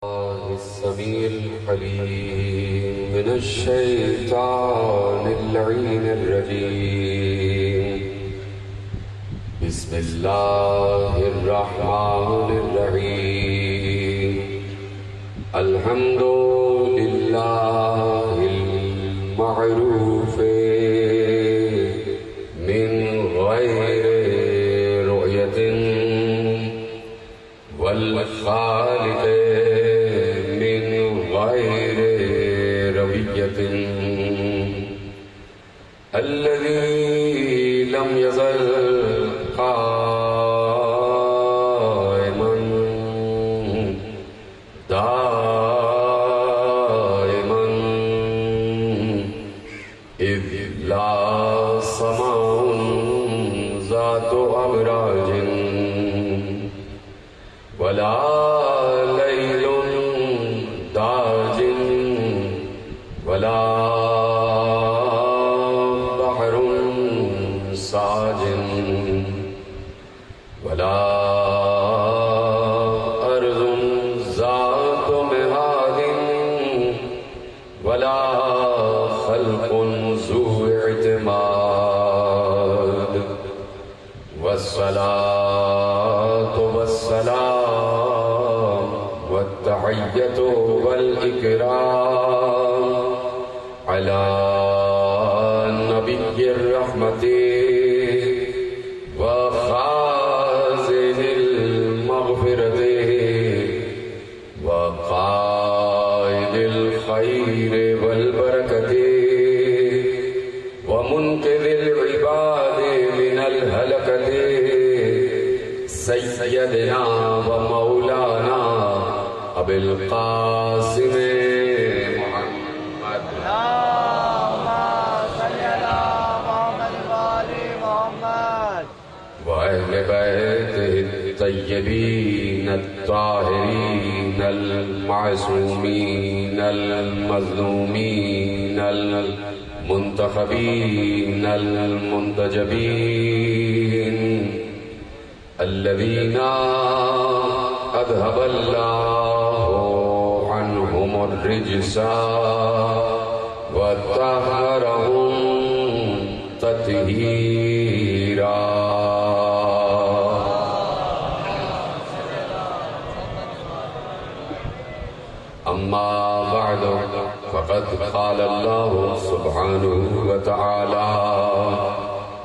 السميع العليم من الشيطان اللعين الرجيم. بسم الله الرحمن الرحيم. الحمد لله المعروف من غير رؤية والخالق من غير ربية الذي لم يزل قائما دائما إذ لا سماء ذات أبراج ولا ليل داج ولا بحر ساج ولا أرض ذات مهاد ولا خلق ذو اعتماد والصلاة والسلام والتحية والإكرام على نبي الرحمة وخازن المغفرة وقائد الخير والبركة ومنقذ العباد من الهلكة سيدنا ومولانا أبي القاسم محمد اللهم صل على محمد وآل محمد وأهل بيته الطيبين الطاهرين المعصومين المظلومين المنتخبين المنتجبين الذين أذهب الله عنهم الرجس وطهرهم تطهيرا. أما بعد فقد قال الله سبحانه وتعالى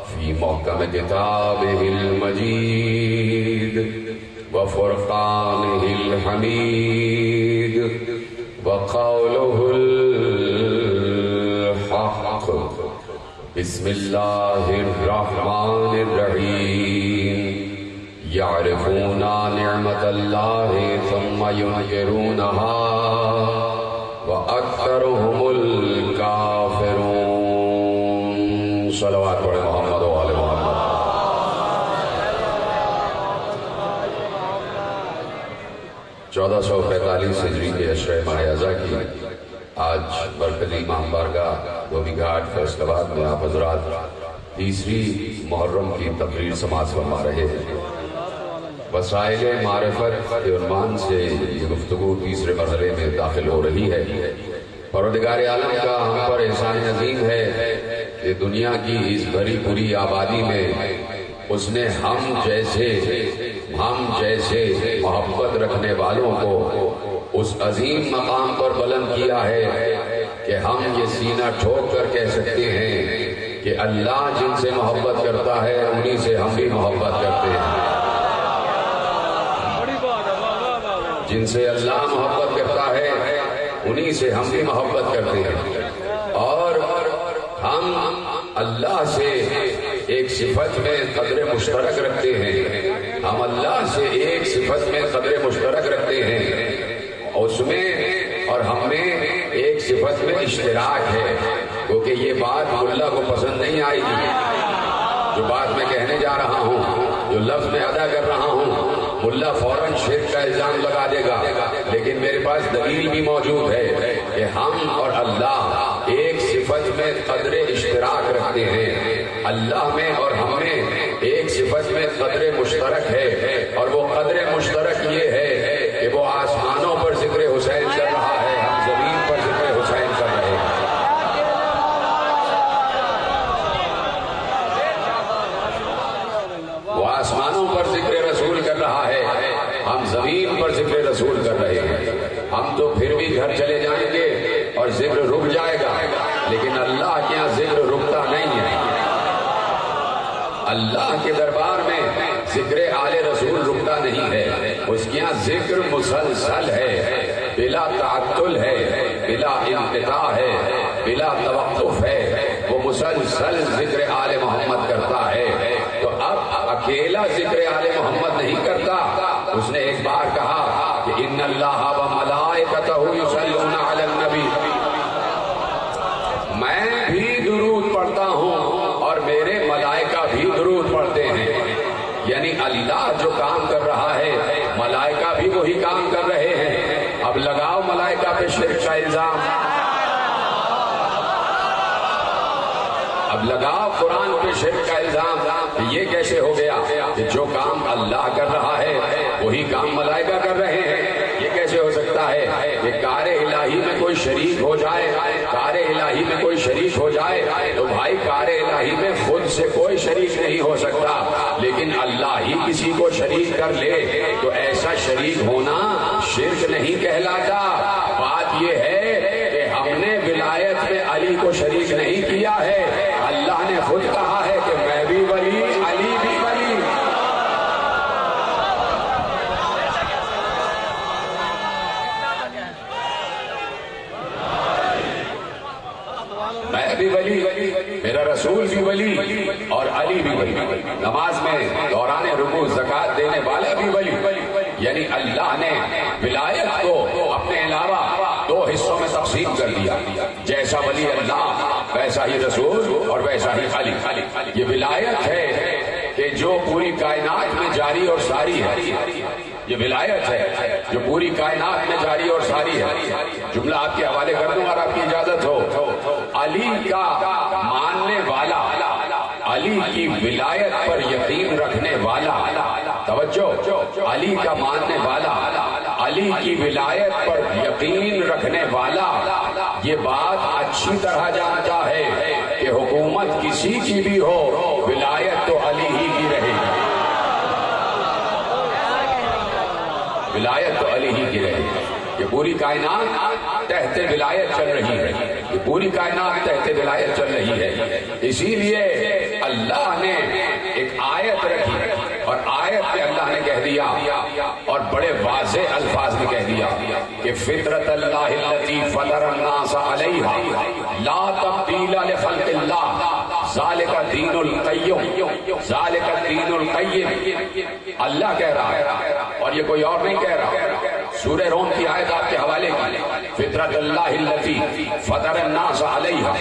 في محكم كتابه المجيد وفرقانه الحميد وقوله الحق. بسم الله الرحمن الرحيم. يعرفون نعمة الله ثم ينكرونها وأكثرهم الكافرون. صلوات پڑھیں محمد و آل محمد. چودہ سو 45 ہجری کے عشرہ ماہ اذا کی آج برکتی امام بارگاہ دھوبی گھاٹ فیصل آباد میں آپ حضرات تیسری محرم کی تقریر سماعت فرما رہے ہیں. وسائل معرفت کے عنوان سے یہ گفتگو تیسرے مرحلے میں داخل ہو رہی ہے. پروردگار عالم کا ہم پر احسان عظیم ہے کہ دنیا کی اس بھری پوری آبادی میں اس نے ہم جیسے محبت رکھنے والوں کو اس عظیم مقام پر بلند کیا ہے کہ ہم یہ سینہ ٹھوک کر کہہ سکتے ہیں کہ اللہ جن سے محبت کرتا ہے انہی سے ہم بھی محبت کرتے ہیں. جن سے اللہ محبت کرتا ہے انہی سے ہم بھی محبت کرتے ہیں. اور ہم اللہ سے ایک صفت میں قدر مشترک رکھتے ہیں. ہم اللہ سے ایک صفت میں قدر مشترک رکھتے ہیں. اس میں اور ہم میں ایک صفت میں اشتراک ہے. کیونکہ یہ بات اللہ کو پسند نہیں آئے گی. جو بات میں کہنے جا رہا ہوں, جو لفظ میں ادا کر رہا ہوں, ملا فوراً شرک کا الزام لگا دے گا. لیکن میرے پاس دلیل بھی موجود ہے کہ ہم اور اللہ ایک صفت میں قدر اشتراک رکھتے ہیں. اللہ میں اور ہم میں ایک صفت میں قدر مشترک ہے, اور وہ قدر مشترک یہ ہے کہ وہ آسمانوں پر ذکر ہم تو پھر بھی گھر چلے جائیں گے اور ذکر رک جائے گا، لیکن اللہ کے یہاں ذکر رکتا نہیں ہے۔ اللہ کے دربار میں ذکر آل رسول رکتا نہیں ہے، اس کے یہاں ذکر مسلسل ہے، بلا تعطل ہے، بلا انقطاع ہے، بلا توقف ہے، وہ مسلسل ذکر آل محمد کرتا ہے۔ تو اب اکیلا ذکر آل محمد نہیں کرتا، اس نے ایک بار کہا کہ ان اللہ و ملائکتہ یصلون علی النبی، میں بھی درود پڑھتا ہوں اور میرے ملائکہ بھی درود پڑھتے ہیں۔ یعنی اللہ جو کام کر رہا ہے ملائکہ بھی وہی کام کر رہے ہیں۔ اب لگاؤ ملائکہ پہ شرک کا الزام، اب لگاؤ قرآن پہ شرک کا الزام۔ یہ کیسے ہو گیا کہ جو کام اللہ کر رہا ہے وہی کام ملائکہ کر رہے ہیں؟ یہ کیسے ہو سکتا ہے کہ کار الہی میں کوئی شریک ہو جائے، کار الہی میں کوئی شریک ہو جائے تو بھائی کار الہی میں خود سے کوئی شریک نہیں ہو سکتا، لیکن اللہ ہی کسی کو شریک کر لے تو ایسا شریک ہونا شرک نہیں کہلاتا۔ بات یہ ہے کہ ہم نے ولایت میں علی کو شریک نہیں کیا ہے، اللہ نے خود کہا ہے کہ میں بھی ولی، علی بھی ولی۔ میں بھی ولی، میرا رسول بھی ولی اور علی بھی ولی، نماز میں دوران رکوع زکوٰۃ دینے والا بھی ولی۔ یعنی اللہ نے ولایت کو اپنے علاوہ دو حصوں میں تقسیم کر دیا، جیسا ولی اللہ ویسا ہی رسول اور ویسا ہی علی۔ یہ ولایت ہے کہ جو پوری کائنات میں جاری اور ساری ہے، یہ ولایت ہے جو پوری کائنات میں جاری اور ساری ہے۔ جملہ آپ کے حوالے کر دوں اور آپ کی اجازت ہو۔ علی کا ماننے والا، علی کی ولایت پر یقین رکھنے والا، توجہ، علی کا ماننے والا، علی کی ولایت پر یقین رکھنے والا یہ بات اچھی طرح جانتا ہے کہ حکومت کسی کی بھی ہو ولایت تو علی ہی کی رہے گی، ولایت تو علی ہی کی رہے گی۔ یہ پوری کائنات تحت ولایت چل رہی ہے، یہ پوری کائنات تحت ولایت چل رہی ہے۔ اسی لیے اللہ نے ایک آیت رکھی اور آیت پہ اللہ نے کہہ دیا اور بڑے واضح الفاظ میں کہہ دیا کہ فطرت اللہ التی فطر الناس علیہا لا تبدیل لخلق اللہ ذالک الدین القیم، ذالک الدین القیم اللہ کہہ رہا ہے اور یہ کوئی اور نہیں کہہ رہا۔ سورہ روم کی آیت آپ کے حوالے کی، فطرت اللہ التی فطر الناس علیہا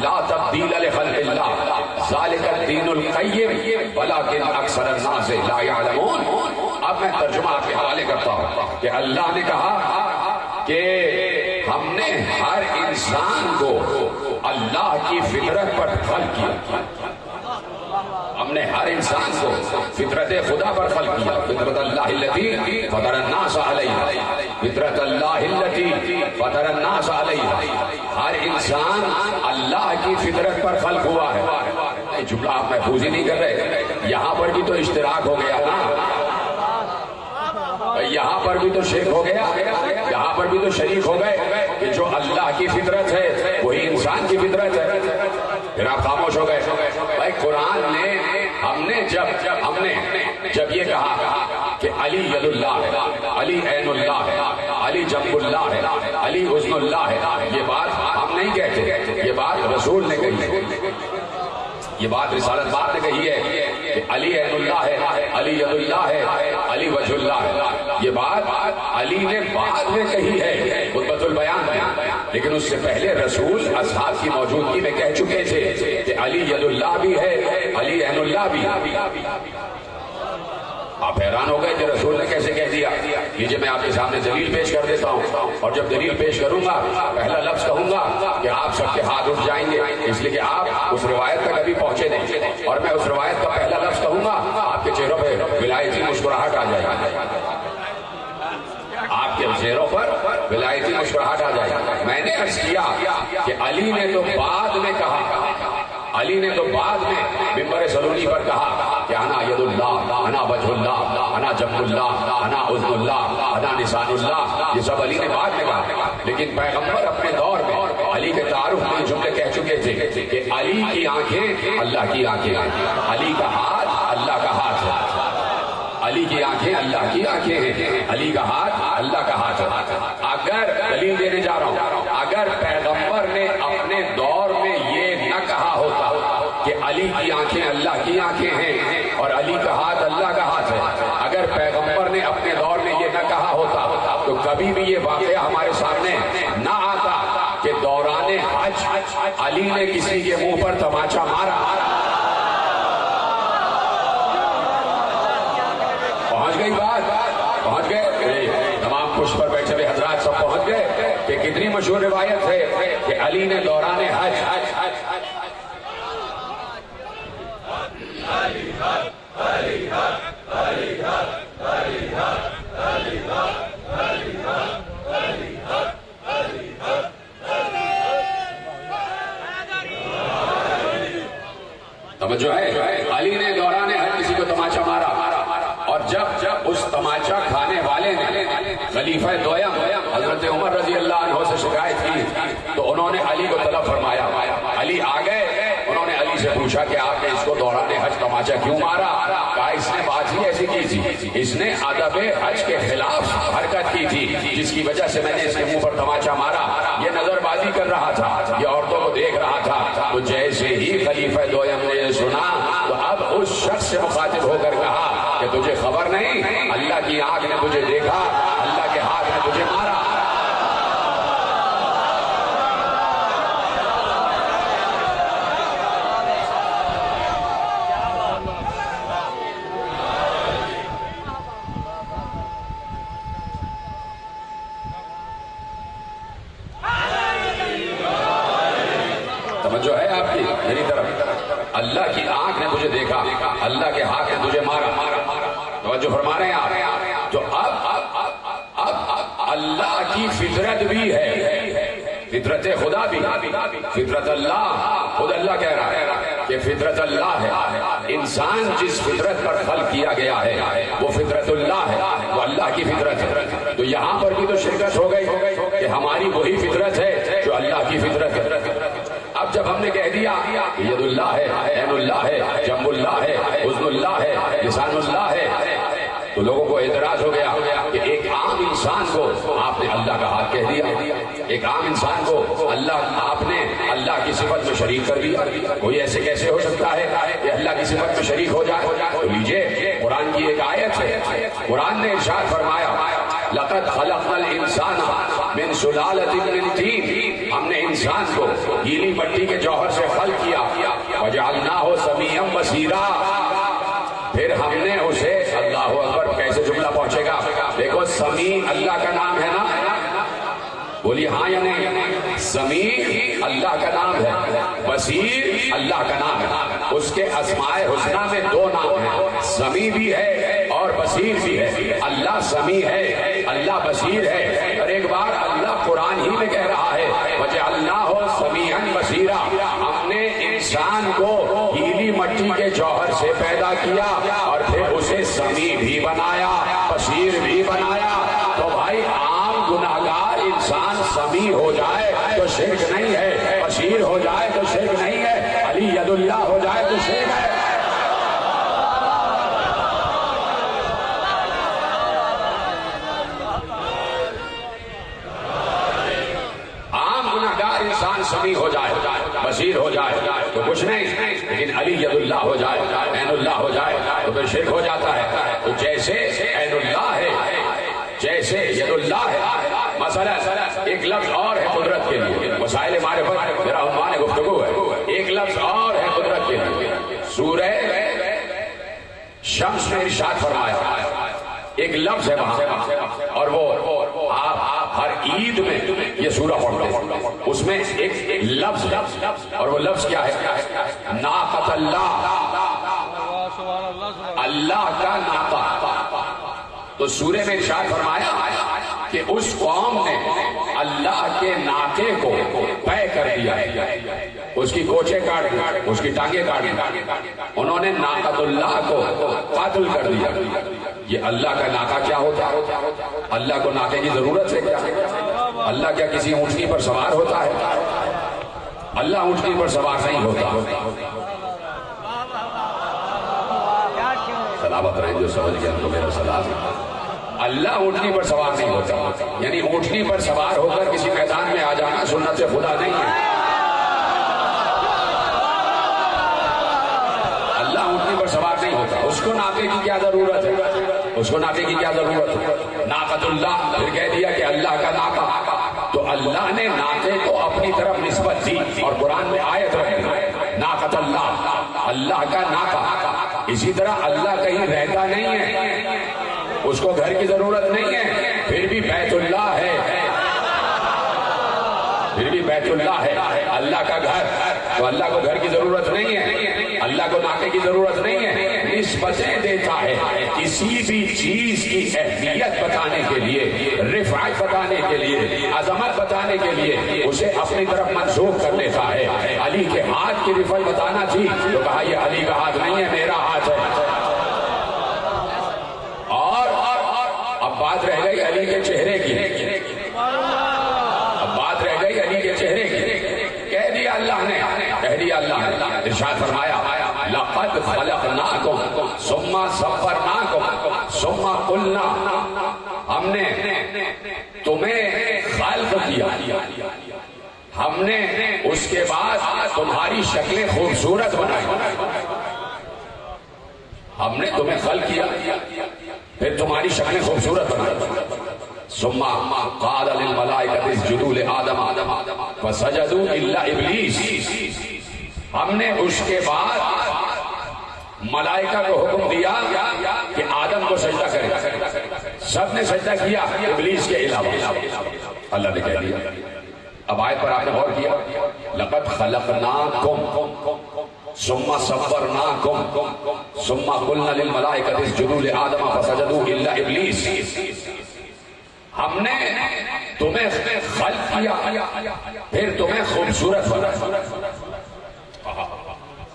لا تبدیل لخلق اللہ ذالک الدین القیم ولکن اکثر الناس لا یعلمون۔ اب میں ترجمہ آپ کے حوالے کرتا ہوں کہ اللہ نے کہا کہ ہم نے ہر انسان کو اللہ کی فطرت پر خلق کیا، ہم نے ہر انسان کو فطرت خدا پر خلق کیا، فطرت اللہ التی فطر الناس علیہا، فطرت اللہ التی فطر الناس علیہا، ہر انسان اللہ کی فطرت پر خلق ہوا ہے۔ جملہ آپ محفوظ ہی نہیں کر رہے، یہاں پر بھی تو اشتراک ہو گیا نا، یہاں پر بھی تو شرک ہو گیا، یہاں پر بھی تو شریک ہو گئے کہ جو اللہ کی فطرت ہے وہی انسان کی فطرت ہے۔ پھر آپ خاموش ہو گئے۔ بھائی قرآن نے ہم نے جب یہ کہا کہ علی ید اللہ ہے، علی عین اللہ ہے، علی جنب اللہ ہے، علی حسن اللہ ہے، یہ بات ہم نہیں کہتے، یہ بات رسول نے کہی ہے، یہ بات رسالت بات نے کہی ہے کہ علی عین اللہ ہے، علی ید اللہ ہے، علی وجہ اللہ ہے۔ یہ بات علی نے بعد میں کہی ہے خطبۃ البیان میں، لیکن اس سے پہلے رسول اصحاب کی موجودگی میں کہہ چکے تھے کہ علی ید اللہ بھی ہے، علی عین اللہ بھی۔ آپ حیران ہو گئے کہ رسول نے کیسے کہہ دیا؟ لیجیے میں آپ کے سامنے دلیل پیش کر دیتا ہوں، اور جب دلیل پیش کروں گا پہلا لفظ کہوں گا کہ آپ سب کے ہاتھ اٹھ جائیں گے، اس لیے کہ آپ اس روایت تک ابھی پہنچے نہیں، اور میں اس روایت کا پہلا لفظ کہوں گا آپ کے چہروں پہ ولایتی مسکراہٹ آ جائے گی، آپ کے چہروں پر ولایتی مسکراہٹ آ جائے گی۔ میں نے عرض کیا کہ علی نے تو بعد میں کہا، علی نے تو بعد میں ممبر سلونی پر کہا کہ انا ید اللہ، انا وجہ اللہ، انا جنب اللہ، انا عضو اللہ، انا نشان اللہ، یہ سب علی نے بعد میں کہا. لیکن پیغمبر اپنے دور میں علی کے تعارف میں یہ جملے کہہ چکے تھے کہ علی کی آنکھیں اللہ کی آنکھیں، علی کا ہاتھ اللہ کا ہاتھ ہے. علی کی آنکھیں اللہ کی آنکھیں ہیں، علی کا ہاتھ اللہ کا ہاتھ ہے. اگر دلیل دینے جا رہا ہوں، اگر پیغمبر نے اپنے دور میں یہ نہ کہا ہوتا کہ علی کی آنکھیں اللہ کی آنکھیں ہیں اور علی کا ہاتھ اللہ کا ہاتھ ہے، اگر پیغمبر نے اپنے دور میں یہ نہ کہا ہوتا تو کبھی بھی یہ واقعہ ہمارے سامنے نہ آتا کہ دوران حج علی نے کسی کے منہ پر تماچا مارا. پہنچ گئی بات، پہنچ گئے تمام پشت پر بیٹھے ہوئے حضرات سب پہنچ گئے کہ کتنی مشہور روایت ہے کہ علی نے دوران حج توجہ ہے، علی نے دوران حج کسی کو تماچا مارا، اور جب اس تماچا کھانے والے نے خلیفہ دویم حضرت عمر رضی اللہ عنہ سے شکایت کی تو انہوں نے علی کو طلب فرمایا. علی آ گئے، انہوں نے علی سے پوچھا کہ آپ نے اس کو دوران حج تماچا کیوں مارا؟ کہا اس نے بات ہی ایسی کی تھی، اس نے ادب حج کے خلاف حرکت کی تھی جس کی وجہ سے میں نے اس کے منہ پر تماچا مارا. یہ نظر بازی کر رہا تھا، یہ عورتوں کو دیکھ رہا تھا. تو جیسے ہی خلیفہ دویم نے سنا تو اب اس شخص سے مخاطب ہو کر کہا کہ تجھے خبر نہیں، اللہ کی آنکھ نے تجھے دیکھا، اللہ کے ہاتھ نے تجھے مارا. توجہ ہے آپ کی میری طرف، اللہ کی آنکھ نے تجھے دیکھا، اللہ کے ہاتھ نے تجھے مارا. توجہ فرما رہے ہیں آپ. تو اب اللہ کی فطرت بھی ہے، فطرت خدا بھی، فطرت اللہ، خود اللہ کہہ رہا ہے کہ فطرت اللہ ہے. انسان جس فطرت پر خلق کیا گیا ہے وہ فطرت اللہ ہے، وہ اللہ کی فطرت ہے. تو یہاں پر بھی تو شرکت ہو گئی کہ ہماری وہی فطرت ہے جو اللہ کی فطرت ہے. اب جب ہم نے کہہ دیا ید اللہ ہے، عین اللہ ہے، جنب اللہ ہے، عضو اللہ ہے، لسان اللہ ہے، تو لوگوں کو اعتراض ہو گیا کہ ایک عام انسان کو آپ نے اللہ کا ہاتھ کہہ دیا، ایک عام انسان کو آپ نے اللہ کی صفت میں شریک کر دیا. کوئی ایسے کیسے ہو سکتا ہے کہ اللہ کی صفت میں شریک ہو جائے؟ تو لیجئے قرآن کی ایک آیت ہے، قرآن نے ارشاد فرمایا لقد خلقنا الانسان من سلالۃ من طین، ہم نے انسان کو گیلی مٹی کے جوہر سے خلق کیا. وجعلناہ سمیعا بصیرا، پھر ہم نے اسے، اللہ اکبر، کیسے جملہ پہنچے گا؟ دیکھو سمیع اللہ کا نام ہے نا، بولیے ہاں یا نہیں؟ سمیع اللہ کا نام ہے، بصیر اللہ کا نام ہے. اس کے اسماء حسنہ میں دو نام ہیں، سمیع بھی ہے اور بصیر بھی ہے. اللہ سمیع ہے، اللہ بصیر ہے. اور ایک بار اللہ قرآن ہی میں کہہ رہا ہے وَجَعَلْنَاهُ سَمِيعًا بَصِيرًا، ہم نے انسان کو گیلی مٹی کے جوہر سے پیدا کیا اور پھر اسے سمیع بھی بنایا، بصیر بھی بنایا. تو بھائی عام گناہگار انسان سمیع ہو جائے تو شرک نہیں ہے، بصیر ہو جائے تو شرک نہیں ہے، علی ید اللہ ہو جائے تو شرک ہے. انسان سمیع ہو جائے، بصیر ہو جائے تو کچھ نہیں، لیکن علی ید اللہ ہو جائے، عین اللہ ہو جائے تو پھر شرک ہو جاتا ہے. تو جیسے عین اللہ ہے، جیسے ید اللہ ہے، مسئلہ ایک لفظ اور ہے قدرت کے لیے. مسائل معرفت میرا عنوان گفتگو ہے. ایک لفظ اور ہے قدرت کے لیے. سورہ شمس میں ارشاد فرمایا، ایک لفظ ہے وہاں، اور وہ آپ ہر عید میں یہ سورہ پڑھتے ہیں، اس میں ایک لفظ، اور وہ لفظ کیا ہے؟ ناقۃ اللہ، اللہ کا ناقہ. تو سورہ میں ارشاد فرمایا کہ اس قوم نے اللہ کے ناقے کو طے کر دیا. اس کی کوچے کاٹ دی، اس کی ٹانگیں کاٹ دی، انہوں نے ناقۃ اللہ کو قاتل کر دیا۔ یہ اللہ کا ناقہ کیا ہوتا ہے؟ اللہ کو ناقے کی ضرورت ہے کیا؟ اللہ کیا کسی اونٹنی پر سوار ہوتا ہے؟ اللہ اونٹنی پر سوار نہیں ہوتا۔ سلامت رہیں جو سمجھ گیا ان کو میرا سلام۔ اللہ اونٹنی پر سوار نہیں ہوتا، یعنی اونٹنی پر سوار ہو کر کسی میدان میں آ جانا سنت سے خدا نہیں ہے۔ اللہ اونٹنی پر سوار نہیں ہوتا، اس کو ناقے کی کیا ضرورت ہے؟ اس کو ناقے کی کیا ضرورت ہے؟ ناقۃ اللہ، پھر کہہ دیا کہ اللہ کا ناقہ، تو اللہ نے ناقے کو اپنی طرف نسبت دی اور قرآن میں آیت رکھی ناقۃ اللہ، اللہ کا ناقہ۔ اسی طرح اللہ کہیں رہتا نہیں ہے، اس کو گھر کی ضرورت نہیں ہے، پھر بھی بیت اللہ ہے، پھر بھی بیت اللہ ہے، اللہ کا گھر، تو اللہ کو گھر کی ضرورت نہیں ہے، اللہ کو ناقے کی ضرورت نہیں ہے۔ نسبتیں دیتا ہے، کسی بھی چیز کی اہمیت بتانے کے لیے، رفعت بتانے کے لیے، عظمت بتانے کے لیے اسے اپنی طرف منسوخ کر لیتا ہے۔ علی کے ہاتھ کی رفعت بتانا تھی تو کہا یہ علی کا ہاتھ نہیں ہے، میرا ہاتھ ہے۔ اور اب بات رہ گئی علی کے چہرے کی، اب بات رہ گئی علی کے چہرے کی۔ کہہ دیا اللہ نے، کہہ دیا اللہ نے، ارشاد فرمایا لقد خلقناکم ثم صورناکم ثم قلنا، ہم نے تمہیں خلق کیا، ہم نے اس کے بعد تمہاری شکلیں خوبصورت بنائی، ہم نے تمہیں خلق کیا پھر تمہاری شکلیں خوبصورت بنائی۔ ثم قال للملائکۃ اسجدوا لآدم فسجدوا الا ابلیس، ہم نے اس کے بعد ملائکہ کو حکم دیا کہ آدم کو سجدہ کرے، سب نے سجدہ کیا ابلیس کے علاوہ۔ اللہ نے کہہ دیا، اب آیت پر آپ نے غور کیا، لقد خلقناکم ثم صورناکم ثم قلنا للملائکۃ اسجدوا لآدم فسجدوا الا ابلیس، ہم نے تمہیں خلق کیا پھر تمہیں خوبصورت بنایا۔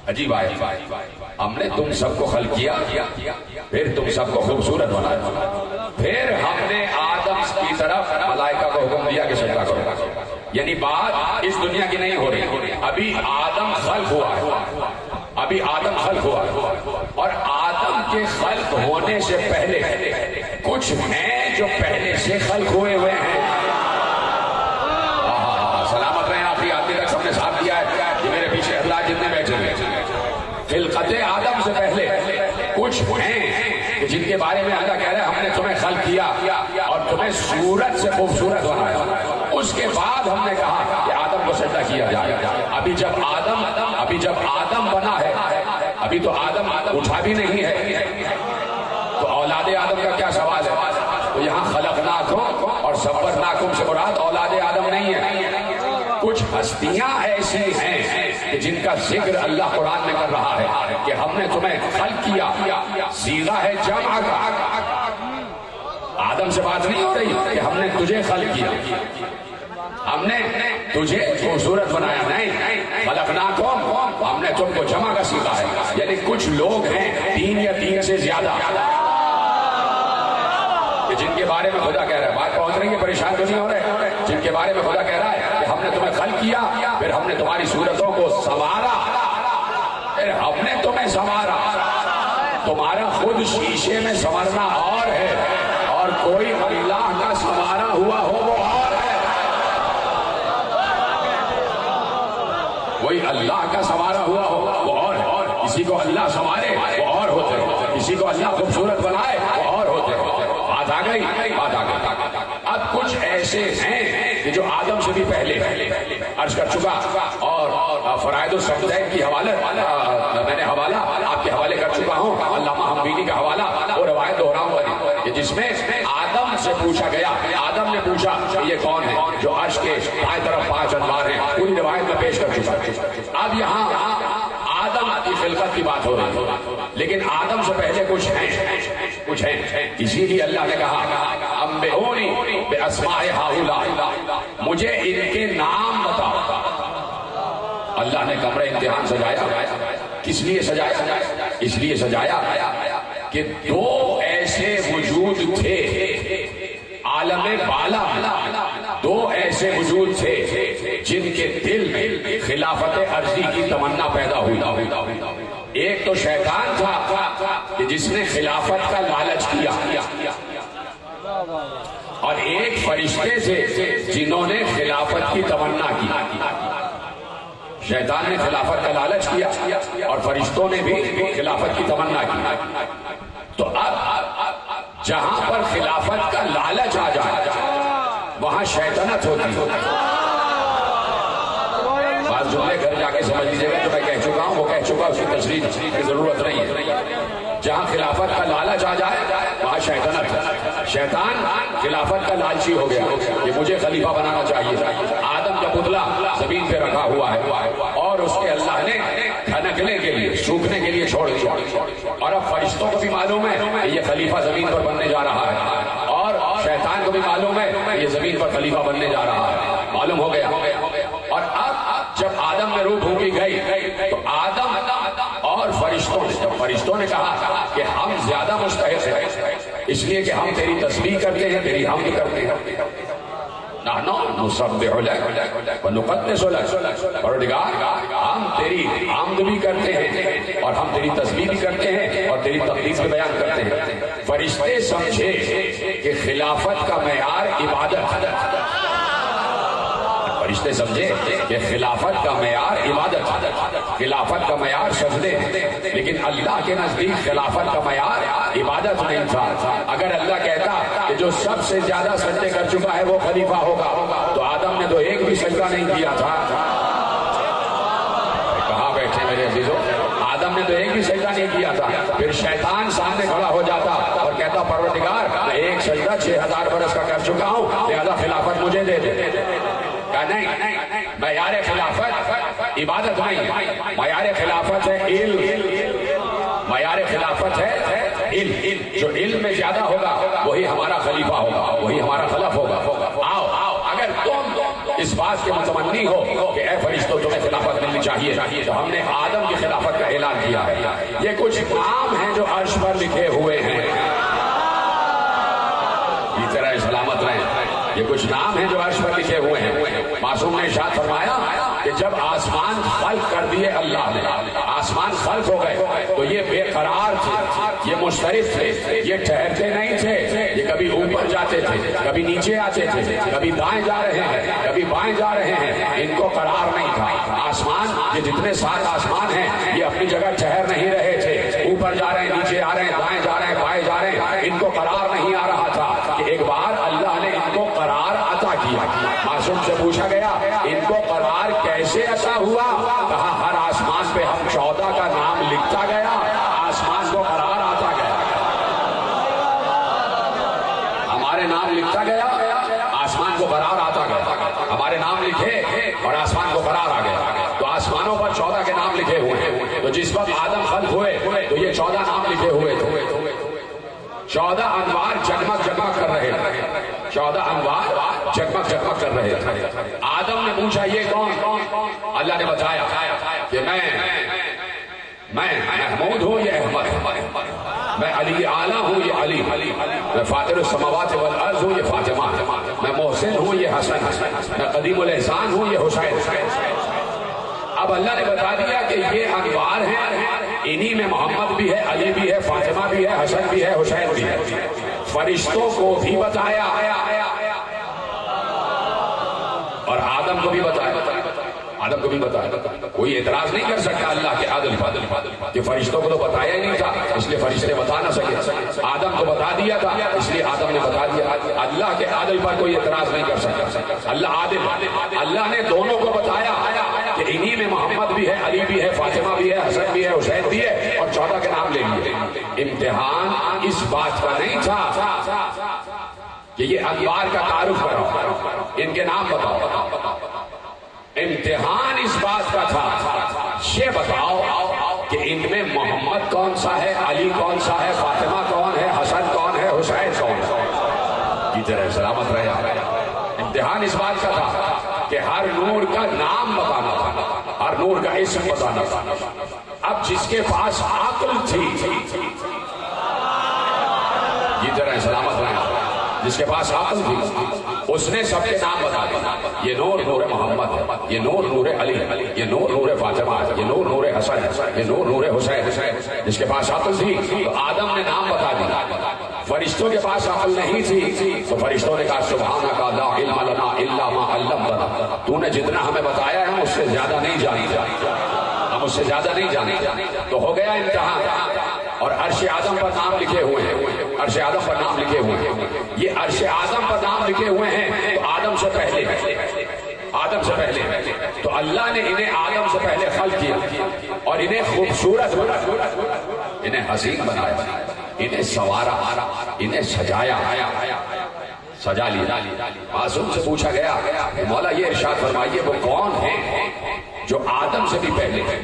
عجیب آیت، ہم نے تم سب کو خلق کیا پھر تم سب کو خوبصورت بنایا، پھر ہم نے آدم کی طرف ملائکہ کو حکم دیا کہ سجدہ کرو۔ یعنی بات اس دنیا کی نہیں ہو رہی، ابھی آدم خلق ہوا ہے، ابھی آدم خلق ہوا ہے، اور آدم کے خلق ہونے سے پہلے کچھ ہیں جو پہلے سے خلق ہوئے ہوئے ہیں۔ سلامت رہیں، آخری آدمی تک سب نے ساتھ دیا ہے، یہ میرے پیچھے حضرات جتنے بیٹھے ہیں، خلقت آدم سے پہلے کچھ ہیں جن کے بارے میں اللہ کہہ رہا ہے ہم نے تمہیں خلق کیا اور تمہیں صورت سے خوبصورت بنایا، اس کے بعد ہم نے کہا کہ آدم کو سجدہ کیا جائے۔ ابھی جب آدم بنا ہے، ابھی تو آدم اٹھا بھی نہیں ہے، تو اولاد آدم کا کیا سوال ہے؟ تو یہاں خلقناکم اور صورناکم سے مراد اولاد آدم نہیں ہے، کچھ ہستیاں ایسی ہیں کہ جن کا ذکر اللہ قرآن میں کر رہا ہے کہ ہم نے تمہیں خلق کیا، سیغہ ہے جمع کا، آدم سے بات نہیں ہو رہی کہ ہم نے تجھے خلق کیا، ہم نے تجھے خوبصورت بنایا، نہیں، خلقناکم ہم نے تم کو جمع کا سیکھا ہے، یعنی کچھ لوگ ہیں 3 یا 3 سے زیادہ کہ جن کے بارے میں خدا کہہ رہا ہے، بات پہنچ رہی ہے، پریشان تو نہیں ہو رہے، جن کے بارے میں خدا کہہ رہا ہے کہ ہم نے تمہیں خلق کیا پھر ہم نے تمہاری صورتوں کو سنوارا، پھر ہم نے تمہیں سنوارا، تمہارا خود شیشے میں سنورنا اور ہے اور کوئی اللہ کا سنوارا ہوا ہو وہ اور ہے، کوئی اللہ کا سنوارا ہوا ہو وہ اور ہے، کسی کو اللہ سنوارے وہ اور ہوتے ہیں، کسی کو اللہ خوبصورت بنائے وہ اور ہوتے ہیں۔ بات آ گئی، بات آ گئی۔ اب کچھ ایسے ہیں کہ جو آدم سے بھی پہلے عرض کر چکا، اور فرائض الصمدین کی حوالہ میں نے حوالہ آپ کے حوالے کر چکا ہوں، علامہ حموینی کا حوالہ، وہ روایت دہراؤں گا کہ جس میں آدم سے پوچھا گیا، آدم نے پوچھا کہ یہ کون ہے جو عرش کے بائیں طرف 5 انوار ہیں، پوری روایت میں پیش کر چکا۔ اب یہاں آدم کی خلقت کی بات ہو رہی ہے، لیکن آدم سے پہلے کچھ ہیں، اسی لیے اللہ نے کہا انبئونی باسماء ہؤلاء، مجھے ان کے نام بتاؤ۔ اللہ اللہ نے کمرہ امتحان سجایا، کس لیے سجایا؟ اس لیے سجایا کہ دو ایسے وجود تھے عالم بالا، دو ایسے وجود تھے جن کے دل میں خلافت عرضی کی تمنا پیدا ہوئی۔ ایک تو شیطان تھا کہ جس نے خلافت کا لالچ کیا، اور ایک فرشتے تھے جنہوں نے خلافت کی تمنا کی۔ شیطان نے خلافت کا لالچ کیا اور فرشتوں نے بھی خلافت کی تمنا کی۔ تو اب جہاں پر خلافت کا لالچ آ جائے وہاں شیطنت ہوتی ہے۔ بعض جملے گھر جا کے سمجھ لیجیے گا، جو میں کہہ چکا ہوں وہ کہہ چکا، اس کی تشریح کی ضرورت نہیں ہے۔ جہاں خلافت کا لالچ آ جائے وہاں شیطنت ہے۔ شیطان خلافت کا لالچی ہو گیا کہ مجھے خلیفہ بنانا چاہیے۔ آدم کا پتلا زمین پہ رکھا ہوا ہے اور اس کے اللہ نے کھنکنے کے لیے، سوکھنے کے لیے چھوڑ دیا، اور اب فرشتوں کو بھی معلوم ہے کہ یہ خلیفہ زمین پر بننے جا رہا ہے، اور شیطان کو بھی معلوم ہے کہ یہ زمین پر خلیفہ بننے جا رہا ہے، معلوم ہو گیا۔ اور اب جب آدم میں روح پھونکی گئی تو آدم اور فرشتوں نے کہا کہ ہم زیادہ مستحق ہیں، اس لیے کہ ہم تیری تسبیح کرتے ہیں، تیری حمد کرتے ہیں۔ نحن نسبح لک ونقدس لک، پروردگار ہم تیری حمد بھی کرتے ہیں اور ہم تیری تسبیح بھی کرتے ہیں اور تیری تقدیس بھی بیان کرتے ہیں۔ فرشتے سمجھے کہ خلافت کا معیار عبادت ہے، فرشتے سمجھے کہ خلافت کا معیار عبادت، خلافت کا معیار سجدے، لیکن اللہ کے نزدیک خلافت کا معیار عبادت نہیں تھا۔ اگر اللہ کہتا کہ جو سب سے زیادہ سجدے کر چکا ہے وہ خلیفہ ہوگا تو آدم نے تو ایک بھی سجدہ نہیں کیا تھا۔ کہاں بیٹھے میرے عزیزو؟ آدم نے تو ایک بھی سجدہ نہیں کیا تھا۔ پھر شیطان سامنے کھڑا ہو جاتا اور کہتا پروردگار میں ایک سجدہ 6000 برس کا کر چکا ہوں، لہذا خلافت مجھے دے دے۔ نہیں، معیار خلافت عبادت نہیں، معیار خلافت ہے علم، معیار خلافت ہے علم۔ جو علم میں زیادہ ہوگا وہی ہمارا خلیفہ ہوگا، وہی ہمارا خلف ہوگا۔ آؤ اگر تم اس بات کے متمنی ہو کہ اے فرشتوں تمہیں خلافت ملنی چاہیے تو ہم نے آدم کی خلافت کا اعلان کیا ہے۔ یہ کچھ نام ہیں جو عرش پر لکھے ہوئے ہیں، اس طرح سلامت رہیں۔ یہ کچھ نام ہیں جو عرش پر لکھے ہوئے ہیں۔ معصوم نے ارشاد فرمایا کہ جب آسمان خلق کر دیے اللہ نے، آسمان خلق ہو گئے تو یہ بے قرار تھے، یہ مشترک تھے، یہ ٹھہرتے نہیں تھے، یہ کبھی اوپر جاتے تھے، کبھی نیچے آتے تھے، کبھی دائیں جا رہے ہیں، کبھی بائیں جا رہے ہیں، ان کو قرار نہیں تھا۔ آسمان یہ جتنے 7 آسمان ہیں یہ اپنی جگہ ٹھہر نہیں رہے تھے، اوپر جا رہے ہیں، نیچے آ رہے ہیں، دائیں جا رہے ہیں، بائیں جا رہے ہیں، ان کو قرار نہیں آ رہا تھا کہ ایک بار اللہ نے ان کو قرار عطا کیا۔ معصوم سے پوچھا گیا ان کو قرار کیسے عطا ہوا؟ کہا ہر آسمان پہ ہم 14 کا نام لکھتا گیا، آسمان کو قرار آتا گیا، ہمارے نام لکھتا گیا، آسمان کو قرار آتا گیا، ہمارے نام لکھے اور آسمان کو قرار آ گیا۔ تو آسمانوں پر 14 کے نام لکھے ہوئے ہیں۔ تو جس وقت آدم خلق ہوئے تو یہ 14 نام لکھے ہوئے تھے۔ 14 انوار جگمگ جگمگ کر رہے تھے، 14 انوار جگمگ جگمگ کر رہے تھے۔ آدم نے پوچھا یہ کون؟ اللہ نے بتایا کہ میں محمود ہوں، یہ احمد، میں علی اعلیٰ ہوں، یہ علی، میں فاطر السماوات والارض ہوں، یہ فاطمہ، میں محسن ہوں، یہ حسن، میں قدیم الاحسان ہوں، یہ حسین۔ اب اللہ نے بتا دیا کہ یہ انوار ہیں، انہی میں محمد بھی ہے، علی بھی ہے، فاطمہ بھی ہے، حسن بھی ہے، حسین بھی ہے۔ فرشتوں کو بھی بتایا اور آدم کو بھی بتایا، آدم کو بھی بتایا۔ کوئی اعتراض نہیں کر سکتا اللہ کے عدل پر کہ فرشتوں کو تو بتایا ہی نہیں تھا اس لیے فرشتے بتا نہ سکے، آدم کو بتا دیا تھا اس لیے آدم نے بتا دیا۔ اللہ کے عدل پر کوئی اعتراض نہیں کر سکتا، اللہ عادل۔ اللہ نے دونوں کو بتایا کہ انہی میں محمد بھی ہے، علی بھی ہے، فاطمہ بھی ہے، حسن بھی ہے، حسین بھی ہے، اور 14 کے نام لے لیے۔ امتحان اس بات کا نہیں تھا کہ یہ انوار کا تعارف کرو، ان کے نام بتاؤ، امتحان اس بات کا تھا یہ بتاؤ کہ ان میں محمد کون سا ہے، علی کون سا ہے، فاطمہ کون ہے، حسن کون ہے، حسین کون ہے۔ کی طرح سلامت رہے۔ امتحان اس بات کا تھا کہ ہر نور کا نام بتانا تھا، اور نور کا اسم بتانا تھا. اب جس کے پاس عقل تھی یہ طرح سلامت رہے, جس کے پاس عقل تھی اس نے سب کے نام بتا دیا. یہ نور نور محمد ہے, یہ نور نور علی ہے, یہ نور نور فاطمہ ہے, یہ نور نور حسن ہے, یہ نور نور حسین. جس کے پاس عقل تھی تو آدم نے نام بتا دیا. فرشتوں کے پاس عقل نہیں تھی تو فرشتوں نے کہا سبحانک لا علم لنا الا ما علمتنا, تو نے جتنا ہمیں بتایا ہے ہم اس سے زیادہ نہیں جانتے, ہم اس سے زیادہ نہیں جانتے. تو ہو گیا امتحان. اور عرش اعظم پر نام لکھے ہوئے ہیں, عرش اعظم پر نام لکھے ہوئے ہیں. یہ عرش اعظم پر نام لکھے ہوئے ہیں تو آدم سے پہلے, آدم سے پہلے. تو اللہ نے انہیں آدم سے پہلے خلق کیا اور انہیں خوبصورت بنایا, انہیں حسین بنایا, انہیں سوارا, انہیں سجایا, سجا لیا. معصوم سے پوچھا گیا مولا یہ ارشاد فرمائیے وہ کون ہیں جو آدم سے بھی پہلے ہیں؟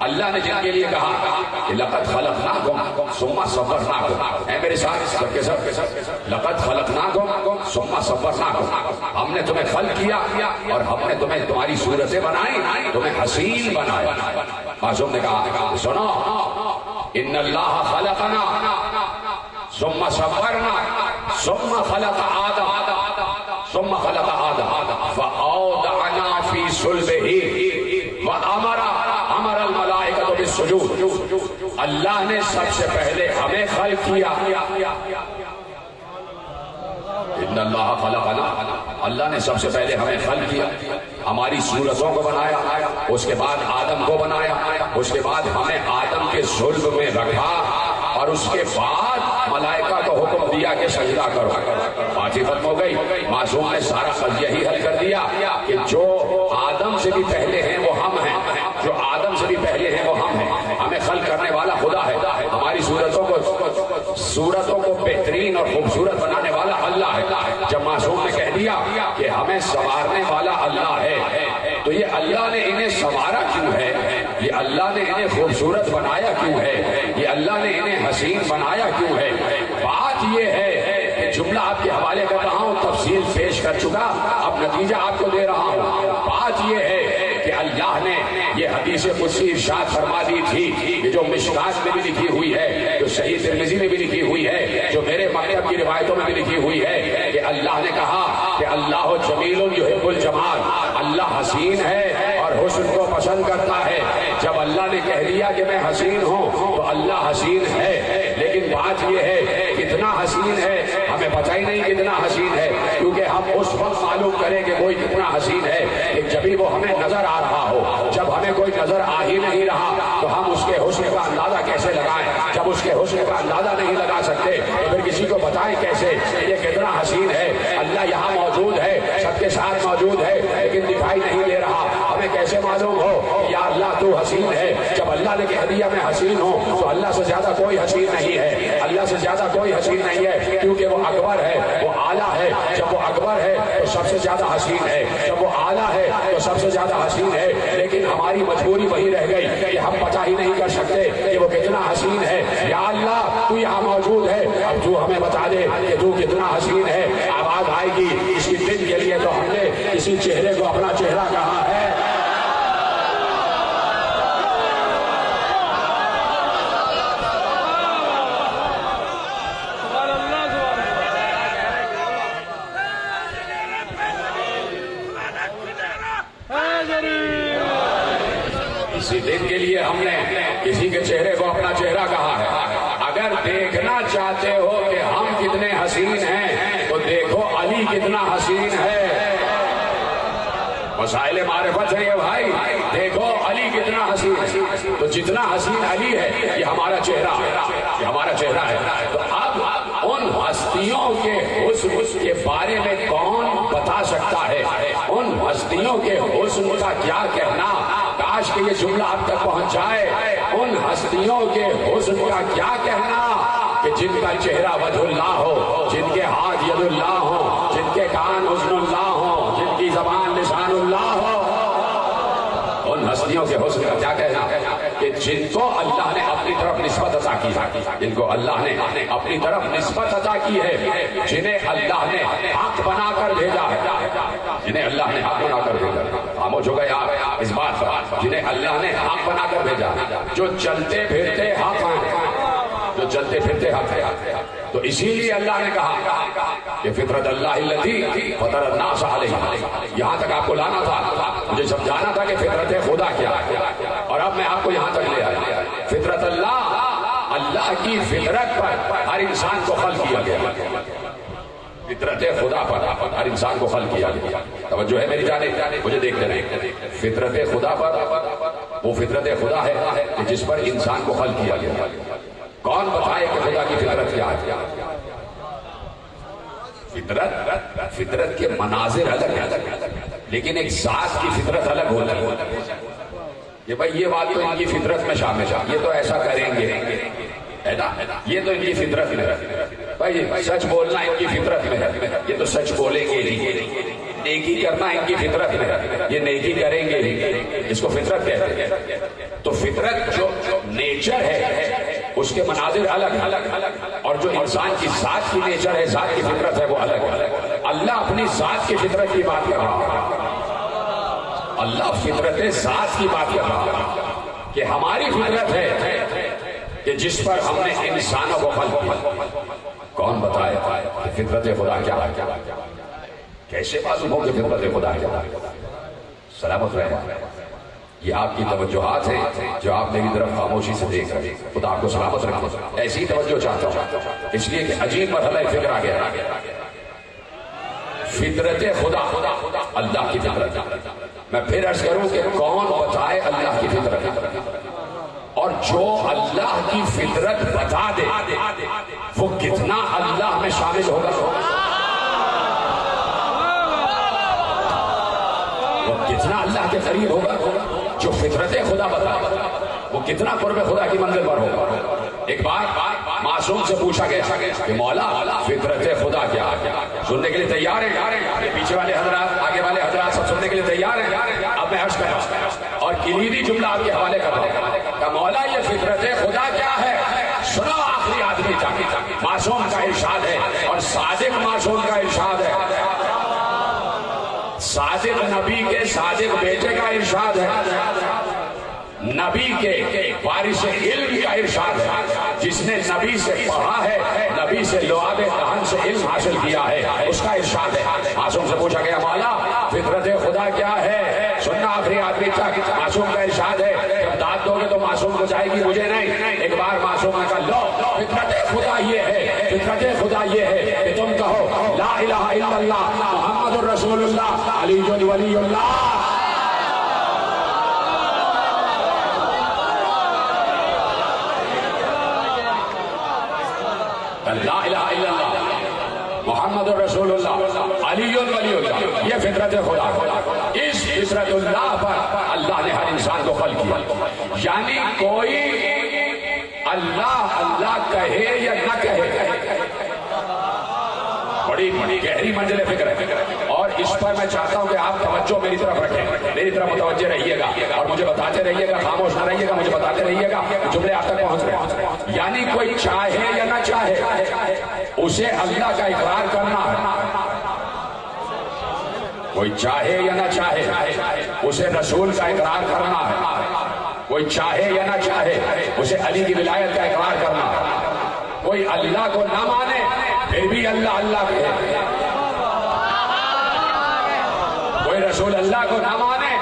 اللہ نے جن کے لیے کہا کہ لقد خلقناکم ثم صورناکم, اے میرے ساتھ سب کے سب, لقد خلقناکم ثم صورناکم, ہم نے تمہیں خلق کیا اور ہم نے تمہیں تمہاری صورتیں بنائی, تمہیں حسین بنایا. معصوم نے کہا سنو ان اللہ خلقنا ثم صورنا ثم خلق آدم ثم خلق آدم فاودعنا فی صلبہ وامر الملائکۃ بالسجود. اللہ نے سب سے پہلے ہمیں خلق کیا. ان اللہ خلقنا, اللہ نے سب سے پہلے ہمیں خلق کیا, ہماری صورتوں کو بنایا, اس کے بعد آدم کو بنایا, اس کے بعد ہمیں آدم کے صلب میں رکھا اور اس کے بعد ملائکہ کو حکم دیا کہ سجدہ کرو. بات ہی ختم ہو گئی. معصوم نے سارا قضیہ ہی حل کر دیا کہ جو آدم سے بھی پہلے ہیں وہ ہم ہیں, جو آدم سے بھی پہلے ہیں وہ ہم ہیں. ہمیں خلق کرنے والا خدا ہے, ہماری صورتوں کو بہترین اور خوبصورت بنانے والا اللہ ہے. جب معصوم نے کہہ دیا کہ ہمیں سنوارنے والا اللہ ہے تو یہ اللہ نے انہیں سنوارا کیوں ہے, یہ اللہ نے انہیں خوبصورت بنایا کیوں ہے, یہ اللہ نے انہیں حسین بنایا کیوں ہے؟ بات یہ ہے کہ جملہ آپ کے حوالے کر رہا ہوں, تفصیل پیش کر چکا, اب نتیجہ آپ کو دے رہا ہوں. بات یہ ہے کہ اللہ نے یہ حدیث قدسی ارشاد فرما دی تھی کہ جو مشکات میں بھی لکھی ہوئی ہے, جو صحیح ترمذی میں بھی لکھی ہوئی ہے, جو میرے مکتب کی روایتوں میں بھی لکھی ہوئی ہے کہ اللہ نے کہا کہ اللہ جمیل یحب الجمال, اللہ حسین ہے اور حسن کو پسند کرتا ہے. جب اللہ نے کہہ دیا کہ میں حسین ہوں تو اللہ حسین ہے, لیکن بات یہ ہے کتنا حسین ہے ہمیں پتہ ہی نہیں کتنا حسین ہے, کیونکہ ہم اس وقت معلوم کریں کہ کوئی کتنا حسین ہے کہ جبھی وہ ہمیں نظر آ رہا ہو. جب ہمیں کوئی نظر آ ہی نہیں رہا تو ہم اس کے حسن کا اندازہ کیسے لگائیں؟ جب اس کے حسن کا اندازہ نہیں لگا سکتے تو پھر کسی کو بتائیں کیسے یہ کتنا حسین ہے؟ اللہ یہاں موجود ہے, سب کے ساتھ موجود ہے, لیکن دکھائی نہیں دے رہا. ہمیں کیسے معلوم ہو یا اللہ تو حسین ہے؟ جب اللہ نے کہہ دیا میں حسین ہوں تو اللہ سے زیادہ کوئی حسین نہیں ہے, اللہ سے زیادہ کوئی حسین نہیں ہے, کیونکہ وہ اکبر ہے, وہ اعلیٰ ہے. جب وہ اکبر ہے تو سب سے زیادہ حسین ہے, جب وہ اعلیٰ ہے تو سب سے زیادہ حسین ہے. لیکن ہماری مجبوری وہی رہ گئی کہ ہم پتہ ہی نہیں کر سکتے کہ وہ کتنا حسین ہے. یا اللہ تو یہاں موجود ہے, اب تو ہمیں بتا دے کہ تو کتنا حسین ہے. آواز آئے گی اس کی دن کے لیے تو ہم نے کسی چہرے کو اپنا چہرہ کہا ہے. اسی دن کے لیے ہم نے کسی کے چہرے کو اپنا چہرہ کہا ہے. اگر دیکھنا چاہتے ہو کہ ہم کتنے حسین ہیں تو دیکھو علی کتنا حسین ہے. مسائل معرفت ہے یہ بھائی, دیکھو علی کتنا حسین ہے. تو جتنا حسین علی ہے یہ ہمارا چہرہ ہے, یہ ہمارا چہرہ ہے. تو اب ان ہستیوں کے حسن کے بارے میں کون بتا سکتا ہے؟ ان ہستیوں کے حسن کا کیا کہنا, کاش کہ یہ جملہ آپ تک پہنچ جائے. ان ہستیوں کے حسن کا کیا کہنا کہ جن کا چہرہ وجہ اللہ ہو, جن کے ہاتھ ید اللہ ہو, جن کے کان حسن اللہ ہو, جن کی زبان لسان اللہ ہو. ان ہستیوں کے حسن کا کیا کہنا کہ جن کو اللہ نے اپنی طرف نسبت عطا کی ہے, جن کو اللہ نے اپنی طرف نسبت عطا کی ہے, جنہیں اللہ نے حق بنا کر بھیجا ہے, جنہیں اللہ نے حق بنا کر بھیجا. خاموش ہو گئے آپ اس بات پر جنہیں اللہ نے حق بنا کر بھیجا، جو چلتے پھرتے حق ہیں، جو چلتے پھرتے حق ہے. تو اسی لیے اللہ نے کہا کہ فطرت اللہ الذی فطر الناس علیہ. یہاں تک آپ کو لانا تھا، مجھے سمجھانا تھا کہ فطرت خدا کیا ہے، اور اب میں آپ کو یہاں تک لے آیا. فطرت اللہ کی فطرت پر ہر انسان کو خلق کیا گیا. فطرت خدا پر ہر انسان کو خلق کیا گیا. توجہ ہے میری جانب، مجھے دیکھتے رہے. فطرت خدا پر، وہ فطرت خدا ہے کہ جس پر انسان کو خلق کیا گیا. کون بتائے کہ خدا کی فطرت کیا ہے؟ فطرت کے مناظر الگ ہیں، لیکن ایک ذات کی فطرت الگ ہوتی ہے. کہ بھائی یہ بات تو ان کی فطرت میں شامل ہے، یہ تو ایسا کریں گے، یہ تو ان کی فطرت میں ہے. بھائی سچ بولنا ان کی فطرت میں ہے، یہ تو سچ بولیں گے ہی. نیکی کرنا ان کی فطرت میں ہے، یہ نیکی کریں گے ہی. اس کو فطرت کہتے ہیں. تو فطرت جو نیچر ہے اس کے مناظر الگ، اور جو انسان کی ذات کی نیچر ہے، ذات کی فطرت ہے، وہ الگ. اللہ اپنی ذات کی فطرت کی بات کر رہا ہے. اللہ فطرت ذات کی بات کر رہا ہے کہ ہماری فطرت ہے کہ جس پر ہم نے انسانوں کو خلق کیا. کون بتائے کہ فطرت خدا کیا ہے؟ کیسے معلوم ہو کہ فطرت خدا کیا ہے؟ سلامت رہے. یہ آپ کی توجہات ہیں جو آپ میری طرف خاموشی سے دیکھ رہے. خدا آپ کو سلامت رکھے. ایسی توجہ چاہتا ہوں اس لیے کہ عجیب مرحلہ فکر آ گیا. فطرت خدا اللہ کی فطرت. میں پھر عرض کروں کہ کون بتائے اللہ کی فطرت؟ اور جو اللہ کی فطرت بتا دے وہ کتنا اللہ میں شامل ہوگا، وہ کتنا اللہ کے قریب ہوگا. جو فطرت خدا بتا وہ کتنا قرب خدا کی منزل پر ہوگا. ایک بار معصوم سے پوچھا گیا کہ مولا فطرت خدا کیا ہے؟ سننے کے لیے تیار ہیں؟ پیچھے والے حضرات، آگے والے حضرات سب سننے کے لیے تیار ہیں؟ اب میں عرض کروں اور کلیدی جملہ آپ کے حوالے کر رہا ہوں کہ مولا یہ فطرت خدا کیا ہے؟ سنو آخری آدمی تک معصوم کا ارشاد ہے، اور صادق معصوم کا ارشاد ہے، صادق نبی کے صادق بیٹے کا ارشاد ہے، نبی کے وارث علم کا ارشاد ہے، جس نے نبی سے پڑھا ہے، نبی سے لعاب دہن سے علم حاصل کیا ہے، اس کا ارشاد ہے. معصوم سے پوچھا گیا مولا فطرت خدا کیا ہے؟ سننا آخری آدمی تک معصوم کا ارشاد ہے. جب داد دو گے تو معصوم کو جائے گی، مجھے نہیں. ایک بار معصوم نے کہا لو فطرت خدا یہ ہے، فطرت خدا یہ ہے کہ تم کہو لا الہ الا اللہ محمد الرسول اللہ علی ولی اللہ. لا الہ الا اللہ محمد رسول اللہ علی ولی اللہ، یہ فطرت خدا. اس فطرت اللہ پر اللہ نے ہر انسان کو خلق کیا. یعنی کوئی اللہ اللہ کہے یا نہ کہے، بڑی گہری منزل فکر ہے. اور اس پر میں چاہتا ہوں کہ آپ توجہ میری طرف رکھیں، میری طرف متوجہ رہیے گا اور مجھے بتاتے رہیے گا، خاموش نہ رہیے گا، مجھے بتاتے رہیے گا جملے آپ تک پہنچ رہے ہیں. یعنی کوئی چاہے یا نہ چاہے اسے اللہ کا اقرار کرنا ہے. کوئی چاہے یا نہ چاہے اسے رسول کا اقرار کرنا ہے. کوئی چاہے یا نہ چاہے اسے علی کی ولایت کا اقرار کرنا ہے. کوئی اللہ کو نہ مانے پھر بھی اللہ اللہ کہے. کوئی رسول اللہ کو نہ مانے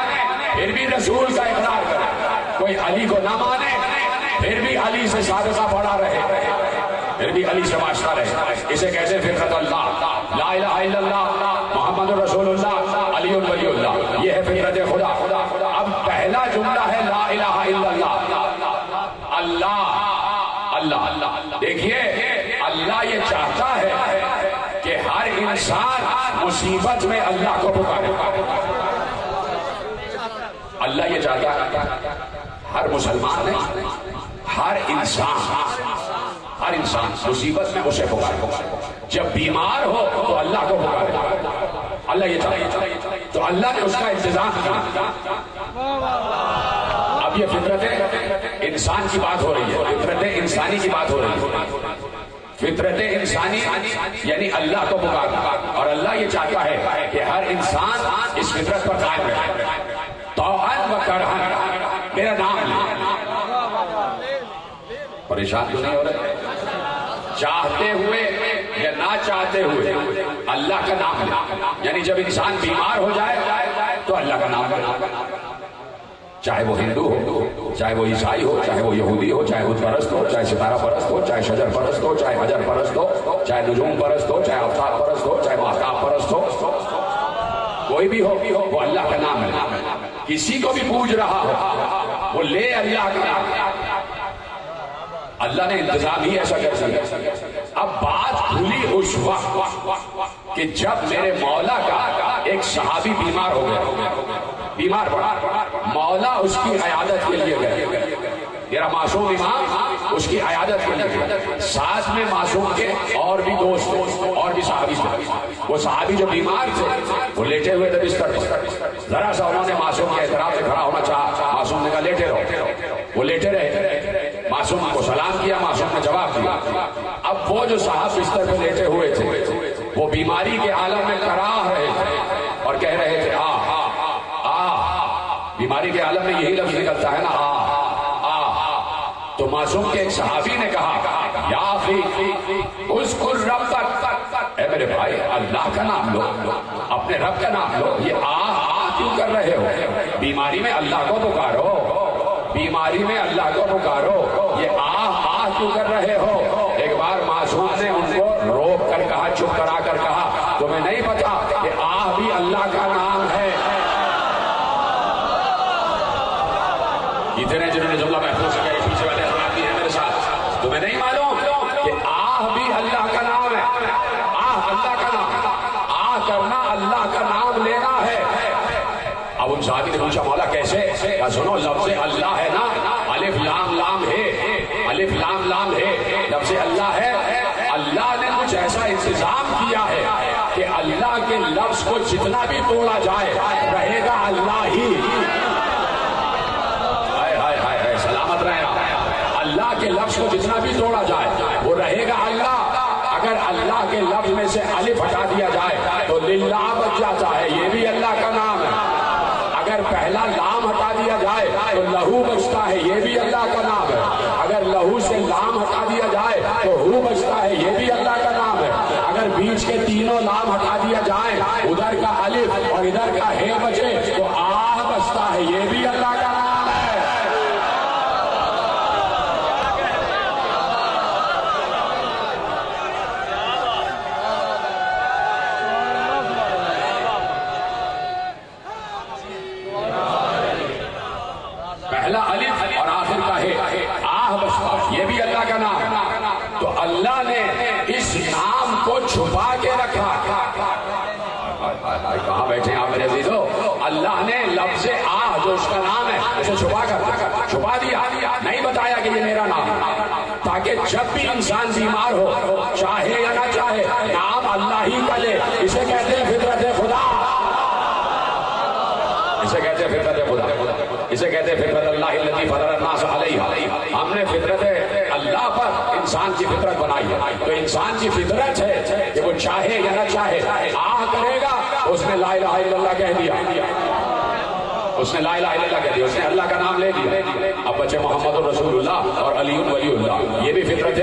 پھر بھی رسول کا اقرار کرے. کوئی علی کو نہ مانے پھر بھی علی سے صادقہ پڑا رہے، پھر بھی علی سے واسطہ رہے. اسے کیسے فطرت اللہ، لا الہ الا اللہ محمد رسول اللہ علی ولی اللہ، یہ ہے فطرت خدا. اب پہلا جملہ ہے لا الہ الا اللہ، اللہ اللہ. دیکھیے اللہ یہ چاہتا ہے کہ ہر انسان مصیبت میں اللہ کو پکارے. اللہ یہ چاہتا ہے ہر مسلمان نہیں، ہر انسان مصیبت میں اسے پکارے. جب بیمار ہو تو اللہ کو پکارے. اللہ یہ چاہتا ہے تو اللہ نے اس کا انتظام کیا. اب یہ فطرت انسان کی بات ہو رہی ہے، فطرت انسانی کی بات ہو رہی ہے. فطرت انسانی یعنی اللہ کو پکارنا، اور اللہ یہ چاہتا ہے کہ ہر انسان اس فطرت پر قائم رہے. طوعاً و کرہاً، پریشان تو نہیں ہو رہے؟ چاہتے ہوئے یا نہ چاہتے ہوئے اللہ کا نام لے، یعنی جب انسان بیمار ہو جائے تو اللہ کا نام لے، چاہے وہ ہندو ہو، چاہے وہ عیسائی ہو، چاہے وہ یہودی ہو، چاہے بت پرست ہو، چاہے ستارہ پرست ہو، چاہے شجر پرست ہو، چاہے حجر پرست ہو، چاہے نجوم پرست ہو، چاہے آفتاب پرست ہو، چاہے ماہتاب پرست ہو، کوئی بھی ہو وہ اللہ کا نام ہے۔ کسی کو بھی پوج رہا ہو وہ لے اللہ کا نام، اللہ نے انتظام ہی ایسا کر دیا۔ اب بات کھلی اس وقت کہ جب میرے مولا کا ایک صحابی بیمار ہو گیا، بیمار پڑا، مولا اس کی عیادت کے لیے گئے، میرا معصوم امام اس کی عیادت کے لیے گئے، ساتھ میں معصوم کے اور بھی دوست اور بھی صحابی تھے۔ وہ صحابی جو بیمار تھے وہ لیٹے ہوئے تھے بستر پر، ذرا سا انہوں نے معصوم کے احترام سے کھڑا ہونا چاہا، معصوم نے کہا لیٹے رہو، وہ لیٹے رہے، معصوم کو سلام کیا، معصوم نے جواب دیا۔ اب وہ جو صاحب بستر پہ لیٹے ہوئے تھے وہ بیماری کے عالم میں کراہ رہے تھے اور کہہ رہے تھے بیماری کے عالم میں یہی لفظ نکلتا ہے نا، تو معصوم کے ایک صحابی نے کہا یا اخی اذکر ربک، اے میرے بھائی اللہ کا نام لو، اپنے رب کا نام لو، یہ کیوں کر رہے ہو؟ بیماری میں اللہ کو پکارو، بیماری میں اللہ کو پکارو، یہ کیوں کر رہے ہو؟ ایک بار معصوم نے ان کو روک کر کہا، چپ کرا کر کہا تمہیں نہیں پتا کہ بھی اللہ کا نام ہے؟ اتنے جنہوں نے جملہ محفوظ کیا، پیچھے والے حضرات بھی ہیں میرے ساتھ، تمہیں نہیں معلوم کہ بھی اللہ کا نام ہے؟ اللہ کا نام، کرنا اللہ کا نام لینا ہے۔ اب ان صحابی نے پوچھا مولا کیسے؟ کہا سنو، لفظ اللہ ہے نا، الف لام لام ہے، الف لام لام ہے، لفظ اللہ ہے، اللہ نے کچھ ایسا انتظام کیا ہے کہ اللہ کے لفظ کو جتنا بھی توڑا جائے رہے گا اللہ ہی۔ سلامت رہے، اللہ کے لفظ کو جتنا بھی توڑا جائے وہ رہے گا اللہ۔ اگر اللہ کے لفظ میں سے الف ہٹا دیا جائے تو للہ بچ جاتا ہے، یہ بھی اللہ کا نام ہے۔ اگر پہلا لام ہٹا دیا جائے تو لہو بچتا ہے، یہ بھی اللہ کا نام ہے۔ اگر لہو سے لام ہٹا دیا جائے تو ہو بچتا ہے، یہ بھی اللہ کا نام ہے۔ اگر بیچ کے تینوں لام ہٹا دیا جائے، ادھر کا الف اور ادھر کا ہے بچے تو بچتا ہے، یہ بھی اللہ کا نام ہے۔ پہلا الف اور آخر کا ہے بچتا، یہ بھی اللہ کا نام ہے۔ تو اللہ نے اس نام کو چھپا کے رکھا۔ کہاں بیٹھے ہیں آپ میرے عزیزو؟ اللہ نے لفظ جو اس کا نام ہے اسے چھپا دیا، نہیں بتایا کہ یہ میرا نام ہے، تاکہ جب بھی انسان بیمار ہو چاہے یا نہ چاہے نام اللہ ہی کا لے۔ اسے کہتے ہیں فطرت خدا، اسے کہتے ہیں فطرت خدا، اسے کہتے ہیں فطرت اللہ التی فطر الناس علیہا۔ ہم نے فطرت اللہ پر انسان کی فطرت بنائی ہے، تو انسان کی فطرت ہے کہ وہ چاہے یا نہ چاہے کرے گا۔ اس نے لا الہ الا اللہ کہہ دیا، اس نے لا الہ الا اللہ کہہ دیا، اس نے اللہ کا نام لے دیا۔ اب بچے محمد رسول اللہ اور علی ولی اللہ، یہ بھی فطرت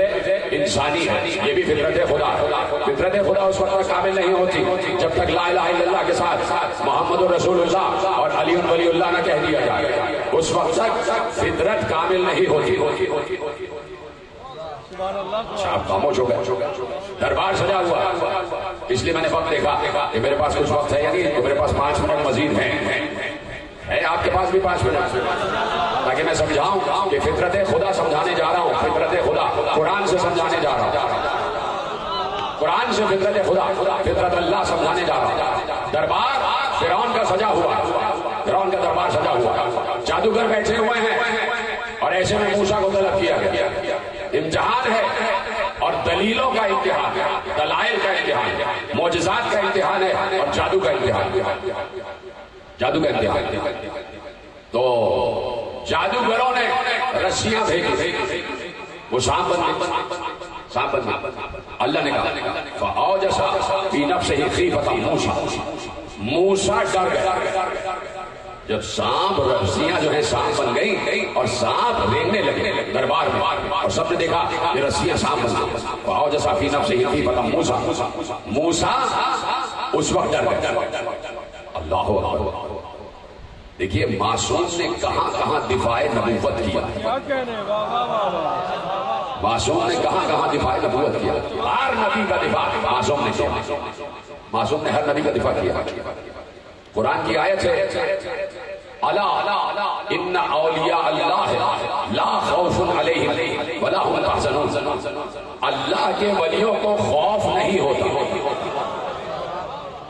انسانی ہے، یہ بھی فطرت خدا ہے۔ فطرت خدا اس وقت تک کامل نہیں ہوتی جب تک لا الہ الا اللہ کے ساتھ محمد رسول اللہ اور علی ولی اللہ نہ کہہ دیا جائے، اس وقت تک فطرت کامل نہیں ہوتی۔ آپ خاموش ہو گئے، دربار سجا ہوا، اس لیے میں نے وقت دیکھا کہ میرے پاس کچھ وقت ہے یا نہیں، تو میرے پاس 5 منٹ مزید ہیں، آپ کے پاس بھی 5 منٹ، تاکہ میں سمجھاؤں کہ فطرت خدا سمجھانے جا رہا ہوں، فطرت خدا قرآن سے سمجھانے جا رہا ہوں، قرآن سے فطرت خدا، فطرت اللہ سمجھانے جا رہا ہوں۔ دربار فرعون کا سجا ہوا، فرعون کا دربار سجا ہوا، جادوگر بیٹھے ہوئے ہیں، اور ایسے میں موسیٰ کو طلب کیا گیا۔ امتحان ہے اور دلیلوں کا امتحان ہے، دلائل کا امتحان ہے، معجزات کا امتحان ہے اور جادو کا امتحان ہے، جادو کا امتحان۔ تو جادوگروں نے رسیاں بھیجی، وہ سانپ بن گئے۔ اللہ نے کہا فَأَوْجَسَ فِي نَفْسِهِ خِيفَةً مُوسَىٰ، موسیٰ ڈر گیا، جب سانپ رسیاں جو ہیں سانپ بن گئی اور سانپ رینگنے لگے دربار میں اور سب نے دیکھا یہ رسیاں سانپ بن گئی. اور جیسا فی نفسہ ہی تھی پتہ موسیٰ اس وقت ڈر گئے. اللہ اکبر. دیکھیے معصوم نے کہاں کہاں دفاع نبوت کیا. معصوم نے کہاں کہاں دفاع نبوت کیا. ہر نبی کا دفاع معصوم نے کیا. معصوم نے ہر نبی کا دفاع کیا. قرآن کی آیت ہے الا ان اولیاء اللہ لا خوف علیہم ولا هم يحزنون. اللہ کے ولیوں کو خوف نہیں ہوتا.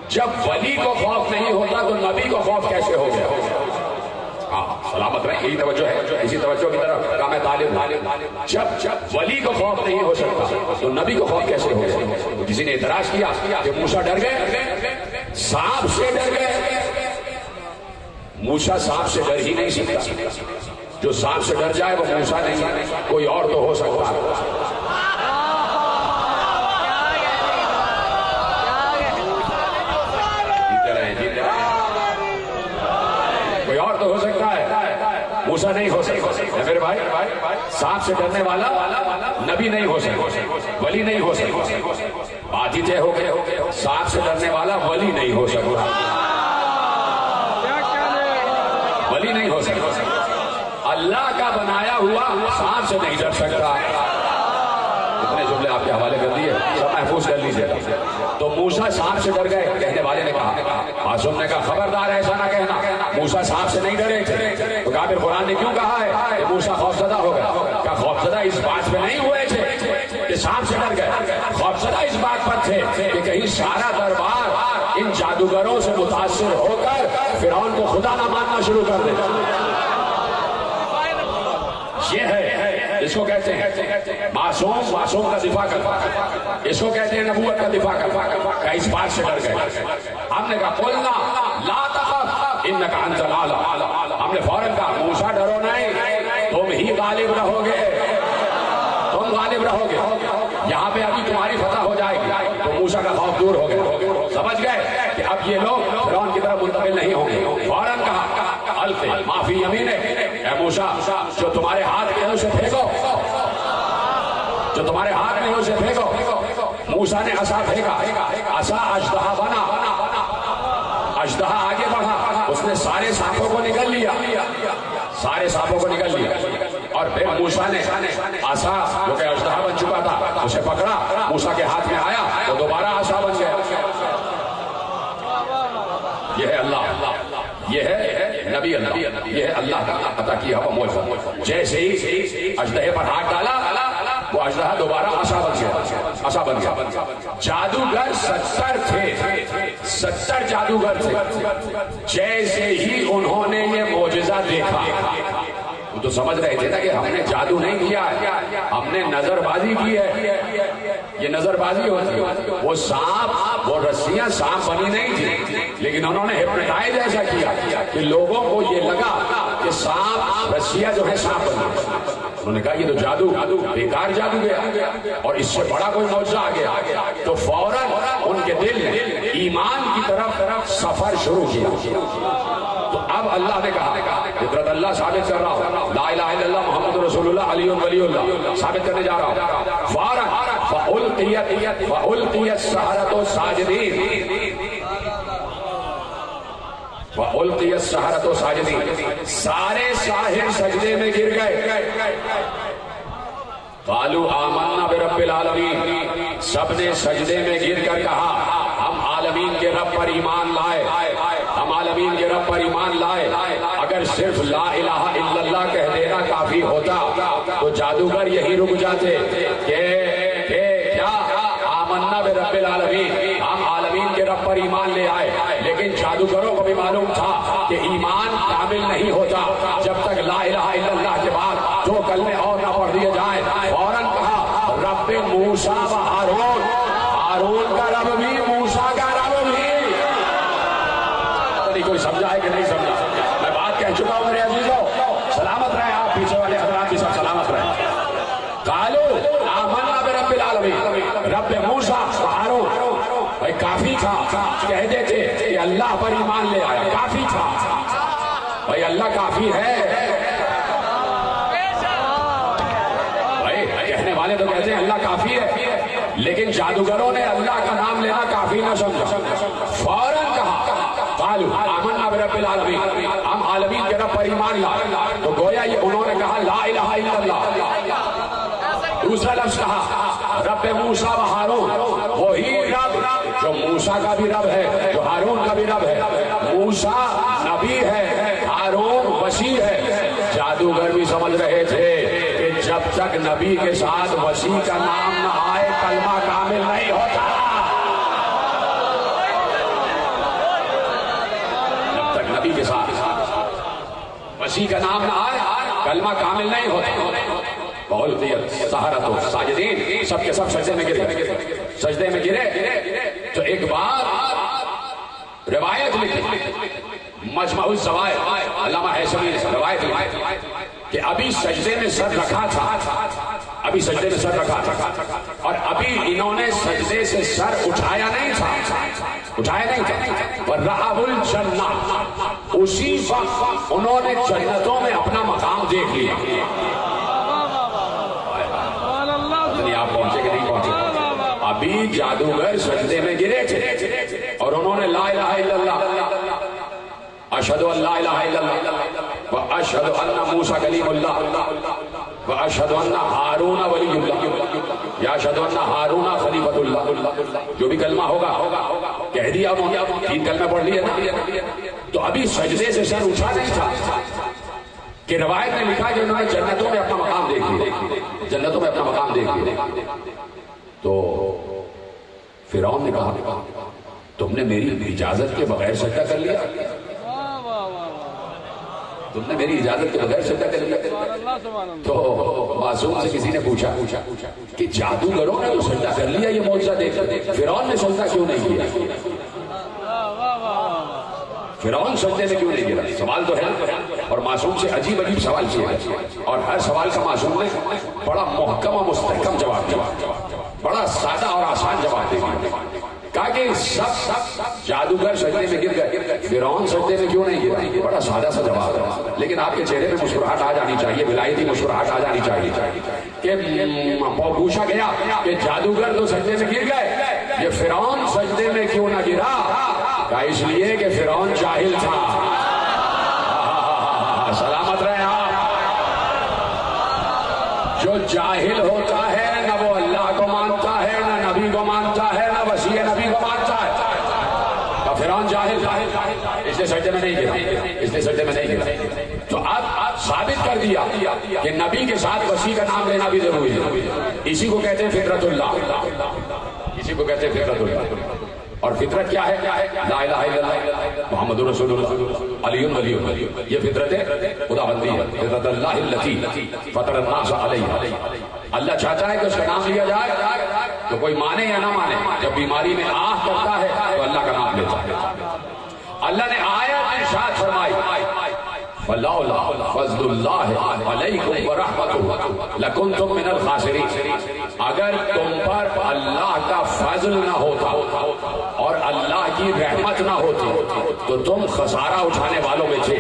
جب ولی کو خوف نہیں ہوتا تو نبی کو خوف کیسے ہو گیا. ہاں سلامت رہے. یہی توجہ ہے. اسی توجہ کی طرف کام ہے طالب. جب ولی کو خوف نہیں ہو سکتا تو نبی کو خوف کیسے ہو گیا. کسی نے اعتراض کیا کہ موسیٰ ڈر گئے, سانپ سے ڈر گئے. موسیٰ سانپ سے ڈر ہی نہیں سکتا. جو سانپ سے ڈر جائے وہ موسیٰ نہیں, کوئی اور تو ہو سکتا ہے. کوئی اور تو ہو سکتا ہے, موسیٰ نہیں ہو سکتا. میرے بھائی سانپ سے ڈرنے والا نبی نہیں ہو سکتا, ولی نہیں ہو سکتا. بات ہی طے ہو گئے, سانپ سے ڈرنے والا ولی نہیں ہو سکتا. ولی نہیں ہو سکتا. اللہ کا بنایا ہوا سانپ سے نہیں ڈر سکتا. اتنے جملے آپ کے حوالے کر دیے, سب محفوظ کر لیجیے. تو موسیٰ سانپ سے ڈر گئے. کہنے والے نے کہا, معصوم نے کہا خبردار ایسا نہ کہنا, موسیٰ سانپ سے نہیں ڈرے تھے. تو کہا پھر قرآن نے کیوں کہا ہے کہ موسیٰ خوفزدہ ہو گیا. کیا خوفزدہ اس بات پہ نہیں ہوئے تھے کہ سانپ سے ڈر گئے. خوفزدہ اس بات پر تھے کہ کہیں سارا دربار ان جادوگروں سے متاثر ہو کر فرعون کو خدا نہ ماننا شروع کر دے. یہ ہے, اس کو کہتے ہیں معصوم کا دفاع کرنا. اس کو کہتے ہیں نبوت کا دفاع کرنا. اس بات سے ڈر گئے. ہم نے کہا قلنا لا تخف انک انت الاعلی. ہم نے فوراً کہا موسیٰ ڈرو نہیں, تم ہی غالب رہو گے. تم غالب رہو گے. یہاں پہ ابھی تمہاری فتح ہو جائے گی. تو موسیٰ کا خوف دور ہو گیا. سمجھ گئے کہ اب یہ لوگ فرعون کی طرف منتقل نہیں ہوں گے. فوراً کہا الف معافی یمین ہے, اے موسیٰ جو تمہارے ہاتھ میں ہے اسے پھینکو. جو تمہارے ہاتھ میں ہے اسے پھینکو. موسیٰ نے عصا پھینکا, عصا اژدہا بنا. اژدہا آگے بڑھا, اس نے سارے سانپوں کو نگل لیا. سارے سانپوں کو نگل لیا. اور پھر موسیٰ نے عصا جو کہ اژدہا بن چکا تھا اسے پکڑا. موسیٰ کے ہاتھ میں آیا تو دوبارہ عصا بن گیا. یہ ہے اللہ, یہ ہے نبی اللہ, یہ ہے اللہ کا عطا کیا ہوا معجزہ. جیسے ہی اژدہے پر ہاتھ ڈالا وہ اژدہا دوبارہ عصا بن گیا. جادوگر 70 تھے, 70 جادوگر تھے. جیسے ہی انہوں نے یہ معجزہ دیکھا وہ تو سمجھ رہے تھے نا کہ ہم نے جادو نہیں کیا ہے, ہم نے نظر بازی کی ہے. یہ نظر بازی ہوتی ہے. وہ سانپ, وہ رسیاں سانپ بنی نہیں تھی, لیکن انہوں نے ہپنوٹائز ایسا کیا کہ لوگوں کو یہ لگا کہ سانپ رسیاں جو ہے سانپ بنی. انہوں نے کہا یہ تو جادو بیکار جادو گیا, اور اس سے بڑا کوئی معجزہ آ گیا. تو فوراً ان کے دل نے ایمان کی طرف سفر شروع کیا. تو اب اللہ نے کہا فطرت اللہ ثابت کر رہا ہوں, لا الہ الا اللہ محمد رسول اللہ علی ولی اللہ ثابت کرنے جا رہا ہوں. فَأُلْقِيَ السَّحَرَةُ سَاجِدِينَ. وَأُلْقِيَ السَّحَرَةُ سَاجِدِينَ. سارے ساحر سجدے میں گر گئے. قالوا آمنا برب العالمین. سب نے سجدے میں گر کر کہا ہم عالمین کے رب پر ایمان لائے, ہم عالمین کے رب پر ایمان لائے. اگر صرف لا الہ الا اللہ کہہ دینا کافی ہوتا تو جادوگر یہی رک جاتے کہ کیا آمنا برب العالمین, ہم عالمین کے رب پر ایمان لے آئے. لیکن جادوگروں کو بھی معلوم تھا کہ ایمان کامل نہیں ہوتا جب تک لا الہ الا اللہ کے بعد 2 کلمے اور نہ پڑھ دیے جائیں. فوراً کہا رب موسیٰ و ہارون. ہارون کا رب بھی, موسیٰ کا رب بھی. کوئی سمجھا ہے کہ نہیں سمجھا؟ میں بات کہہ چکا ہوں میرے عزیزوں. سلامت رہے آپ, پیچھے والے حضرات بھی سب سلامت رہے. قالوا آمنا برب العالمین. رب موسیٰ و ہارون. بھائی کافی تھا, کہہ دیتے کہ اللہ پر ایمان لے آیا, کافی تھا. بھائی اللہ کافی ہے. بھائی کہنے والے تو کہتے ہیں اللہ کافی ہے، لیکن جادوگروں نے اللہ کا نام لینا کافی نہ سمجھا، فوراً کہا قالوا آمنا برب العالمین، ہم عالمین کے رب پر ایمان لائے. تو گویا یہ انہوں نے کہا لا الہ الا اللہ. دوسرا لفظ کہا رب موسیٰ و ہارون، وہی رب جو موسیٰ کا بھی رب ہے، جو ہارون کا بھی رب ہے. موسیٰ نبی ہے، ہارون وسیع ہے. جادوگر بھی سمجھ رہے تھے کہ جب تک نبی کے ساتھ وسیع کا نام نہ آئے کلمہ کامل نہیں ہوتا. جب تک نبی کے ساتھ وسیع کا نام نہ آئے کلمہ کامل نہیں ہوتا. بہت دیر سہارت ہو ساجدین سب کے سب سجدے میں گرے، سجدے میں گرے. تو ایک بار روایت لکھی مجمع الزوائد، علامہ حیثمی نے روایت لکھی کہ ابھی سجدے میں سر رکھا تھا، ابھی سجدے میں سر رکھا تھا، اور ابھی انہوں نے سجدے سے سر اٹھایا نہیں تھا، اٹھایا نہیں تھا. اور رأوا الجنہ، اسی وقت انہوں نے جنتوں میں اپنا مقام دیکھ لیا. آپ پہنچے کہ نہیں پہنچے؟ ابھی جادوگر سجدے میں گرے تھے اور انہوں نے لا الہ الا اللہ، اشہد ان لا الہ الا اللہ واشہد ان موسیٰ کلیم اللہ واشہد ان ہارون ولی اللہ یا اشہد ان ہارون خلیفۃ اللہ، جو بھی کلمہ ہوگا کہہ دیا انہوں نے. 3 کلمہ پڑھ لیے نا. تو ابھی سجدے سے سر اٹھا نہیں تھا کہ روایت نے لکھا کہ انہوں نے جنتوں میں اپنا مقام دیکھ لیا، جنتوں میں اپنا مقام دیکھ لیا. تو فرعون نے کہا تم نے میری اجازت کے بغیر سجدہ کر لیا، تم نے میری اجازت کے بغیر سجدہ کر لیا. تو معصوم سے کسی نے پوچھا کہ جادوگروں نے تو سجدہ کر لیا یہ معجزہ دیکھ کر، فرعون نے سجدہ کیوں نہیں کیا؟ فرعون سجدے میں کیوں نہیں گرا؟ سوال تو ہے. اور معصوم سے عجیب عجیب سوال کیے گئے اور ہر سوال کا معصوم نے بڑا محکم و مستحکم جواب دیا، بڑا سادہ اور آسان جواب دے دیا. کہا کہ سب جادوگر سجدے میں گر گئے، فرعون سجدے میں کیوں نہیں گرا؟ بڑا سادہ سا جواب ہے، لیکن آپ کے چہرے پہ مسکراہٹ آ جانی چاہیے، ولایتی مسکراہٹ آ جانی چاہیے. کہ پوچھا گیا کہ جادوگر تو سجدے میں گر گئے، یہ فرعون سجدے میں کیوں نہ گرا؟ کہا اس لیے کہ فرعون جاہل تھا. سلامت رہے آپ. جو جاہل ہوتا ہے نہ وہ اللہ کو مانتا ہے، نہ نبی کو مانتا ہے، نہ وسیع نبی کو مانتا ہے. تو فرعون جاہل، اس نے سجدے میں نہیں گرا، اس نے سجدے میں نہیں گرا. تو اب ثابت کر دیا کہ نبی کے ساتھ وسیع کا نام لینا بھی ضروری ہے. اسی کو کہتے ہیں فطرت اللہ، اسی کو کہتے ہیں فطرت اللہ. اور فطرت کیا ہے؟ لا الہ الا اللہ محمد رسول اللہ علی ولی اللہ. یہ فطرت خدا بندی ہے، فطرت اللہ التی فطر الناس علیہ. اللہ چاہتا ہے کہ اس کا نام لیا جائے تو کوئی مانے یا نہ مانے، جب بیماری میں آہ کرتا ہے تو اللہ کا نام لیتا ہے. اللہ نے آیت ارشاد فرمائی فَلَوْلَا فَضْلُ اللَّهِ عَلَيْكُمْ وَرَحْمَتُهُ لَكُنْتُمْ مِنَ الْخَاسِرِينَ. اگر تم پر اللہ کا فضل نہ ہوتا اور اللہ کی رحمت نہ ہوتی تو تم خسارہ اٹھانے والوں میں تھے.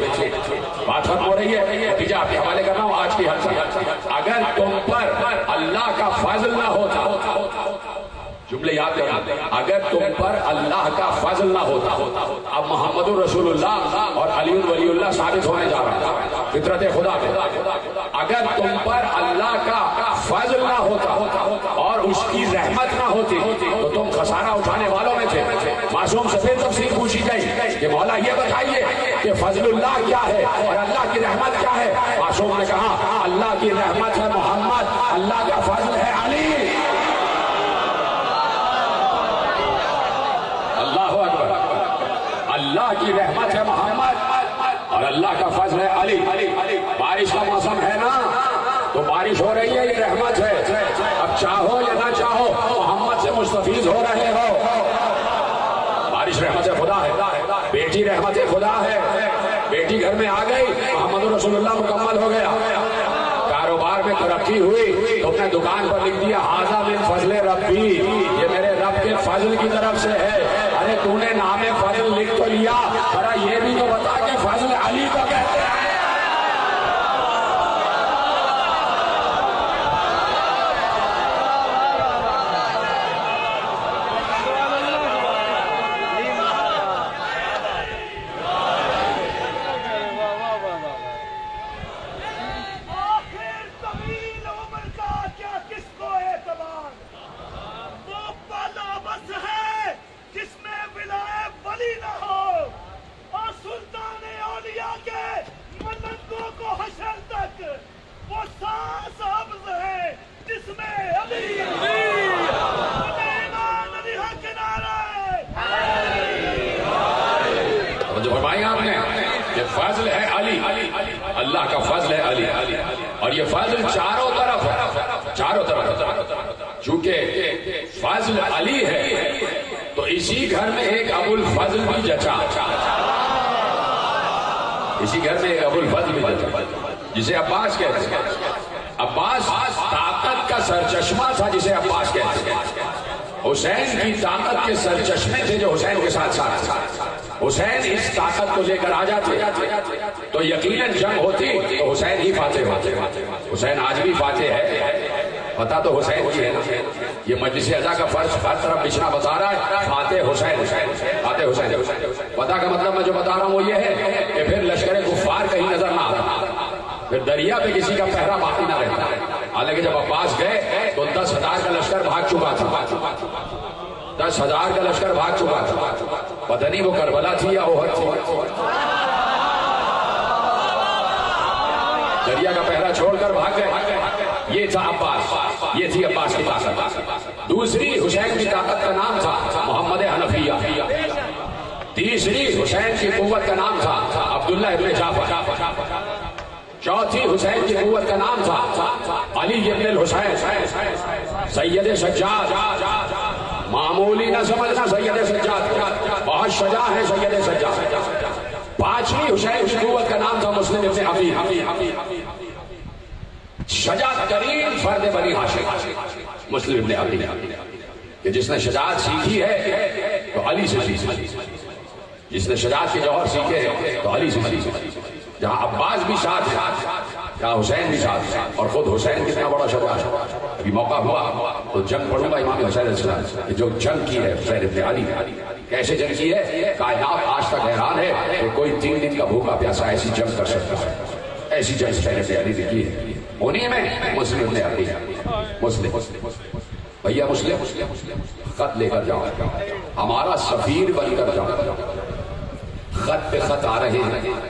بات ختم ہو رہی ہے، نتیجہ آپ کے حوالے کر رہا ہوں آج کی حلقہ. اگر تم پر اللہ کا فضل نہ ہوتا، جملے یاد کرنا، اگر تم پر اللہ کا فضل نہ ہوتا. اب محمد رسول اللہ اور علی ولی اللہ ثابت ہونے جا رہا ہے فطرت خدا میں. اگر تم پر اللہ کا فضل نہ ہوتا اور اس کی رحمت نہ ہوتی تو تم خسارہ اٹھانے والوں میں تھے. معصوم سے پھر تفصیل پوچھی گئی کہ مولا یہ بتائیے کہ فضل اللہ کیا ہے اور اللہ کی رحمت کیا ہے؟ معصوم نے کہا اللہ کی رحمت ہے محمد، اللہ کا فضل ہے علی. اللہ کی رحمت ہے محمد اور اللہ کا فضل ہے علی. بارش کا موسم ہے نا تو بارش ہو رہی ہے، یہ رحمت ہے. اب چاہو یا نہ چاہو محمد سے مستفیض ہو رہے ہو. بارش رحمت خدا ہے، بیٹی رحمت خدا ہے. بیٹی گھر میں آ گئی، محمد رسول اللہ مکمل ہو گیا. کاروبار میں ترقی ہوئی تو اپنے دکان پر لکھ دیا ھذا من فضل ربی، یہ میرے رب کے فضل کی طرف سے ہے. ارے تو نے نام فضل لکھ تو لیا، ذرا یہ بھی تو بتا کہ فضل علی کو کہتے سبز ہے جس میں علی ایمان علی حق نعرہ جو فرمایا آپ نے یہ فضل ہے علی، اللہ کا فضل ہے علی، اور یہ فضل چاروں طرف ہے، چاروں طرف، چونکہ فضل علی ہے تو اسی گھر میں ایک ابو الفضل بھی جچا، اسی گھر میں ایک ابو الفضل بھی جچا جسے عباس کہتے ہیں۔ عباس طاقت کا سرچشمہ تھا جسے عباس کہتے ہیں، حسین کی طاقت کے سرچشمے تھے جو حسین کے ساتھ ساتھ تھا۔ حسین اس طاقت کو لے کر آ جاتے تو یقیناً جنگ ہوتی تو حسین ہی فاتح ہوتے۔ حسین آج بھی فاتح ہے، پتا تو حسین کی ہے نا، یہ مجلس ازا کا فرض ہر طرف بچھنا بتا رہا ہے، فاتح حسین، فاتح حسین۔ پتا کا مطلب میں جو بتا رہا ہوں وہ یہ ہے کہ پھر لشکر کفار کہیں نظر نہ آتا، پھر دریا پہ کسی کا پہرا باقی نہ رہتا۔ حالانکہ جب عباس گئے تو 10,000 کا لشکر بھاگ چکا تھا، 10,000 کا لشکر بھاگ چکا تھا، پتہ نہیں وہ کربلا تھی یا احد تھی، دریا کا پہرا چھوڑ کر بھاگ گئے۔ یہ تھا عباس، یہ تھی عباس کی طاقت۔ دوسری حسین کی طاقت کا نام تھا محمد حنفیہ، تیسری حسین کی قوت کا نام تھا عبداللہ ابن جعفر، چوتھی حسین کی قوت کا نام تھا علی ابن الحسین سید سجاد۔ معمولی نہ سمجھنا سید سجاد، بہت شجاع ہے سید سجاد۔ پانچویں حسین کی قوت کا نام تھا مسلم ابن عقیل، شجاعت ترین فرد بنی ہاشم مسلم ابن عقیل، کہ جس نے شجاعت سیکھی ہے تو علی سے سیکھی، جس نے شجاعت کے جوہر سیکھے ہیں تو علی سے سیکھی۔ جہاں عباس بھی ساتھ ہے، جہاں حسین بھی ساتھ ہے، اور خود حسین کتنا بڑا شجاع ہے۔ ابھی موقع ہوا تو جنگ پڑھوں گا امام حسین علیہ السلام کہ جو جنگ کی ہے حسین ابن علی، کیسے جنگ کی ہے؟ کائنات آج تک حیران ہے کہ کوئی 3 دن کا بھوکا پیاسا ایسی جنگ کر سکتا ہے، ایسی جنگ حسین ابن علی نے کی ہے۔ انہی میں مسلم ابن عقیل، مسلم بھیا مسلم خط لے کر جاؤ، ہمارا سفیر بن کر جاؤ۔ خط پہ خط آ رہے ہیں،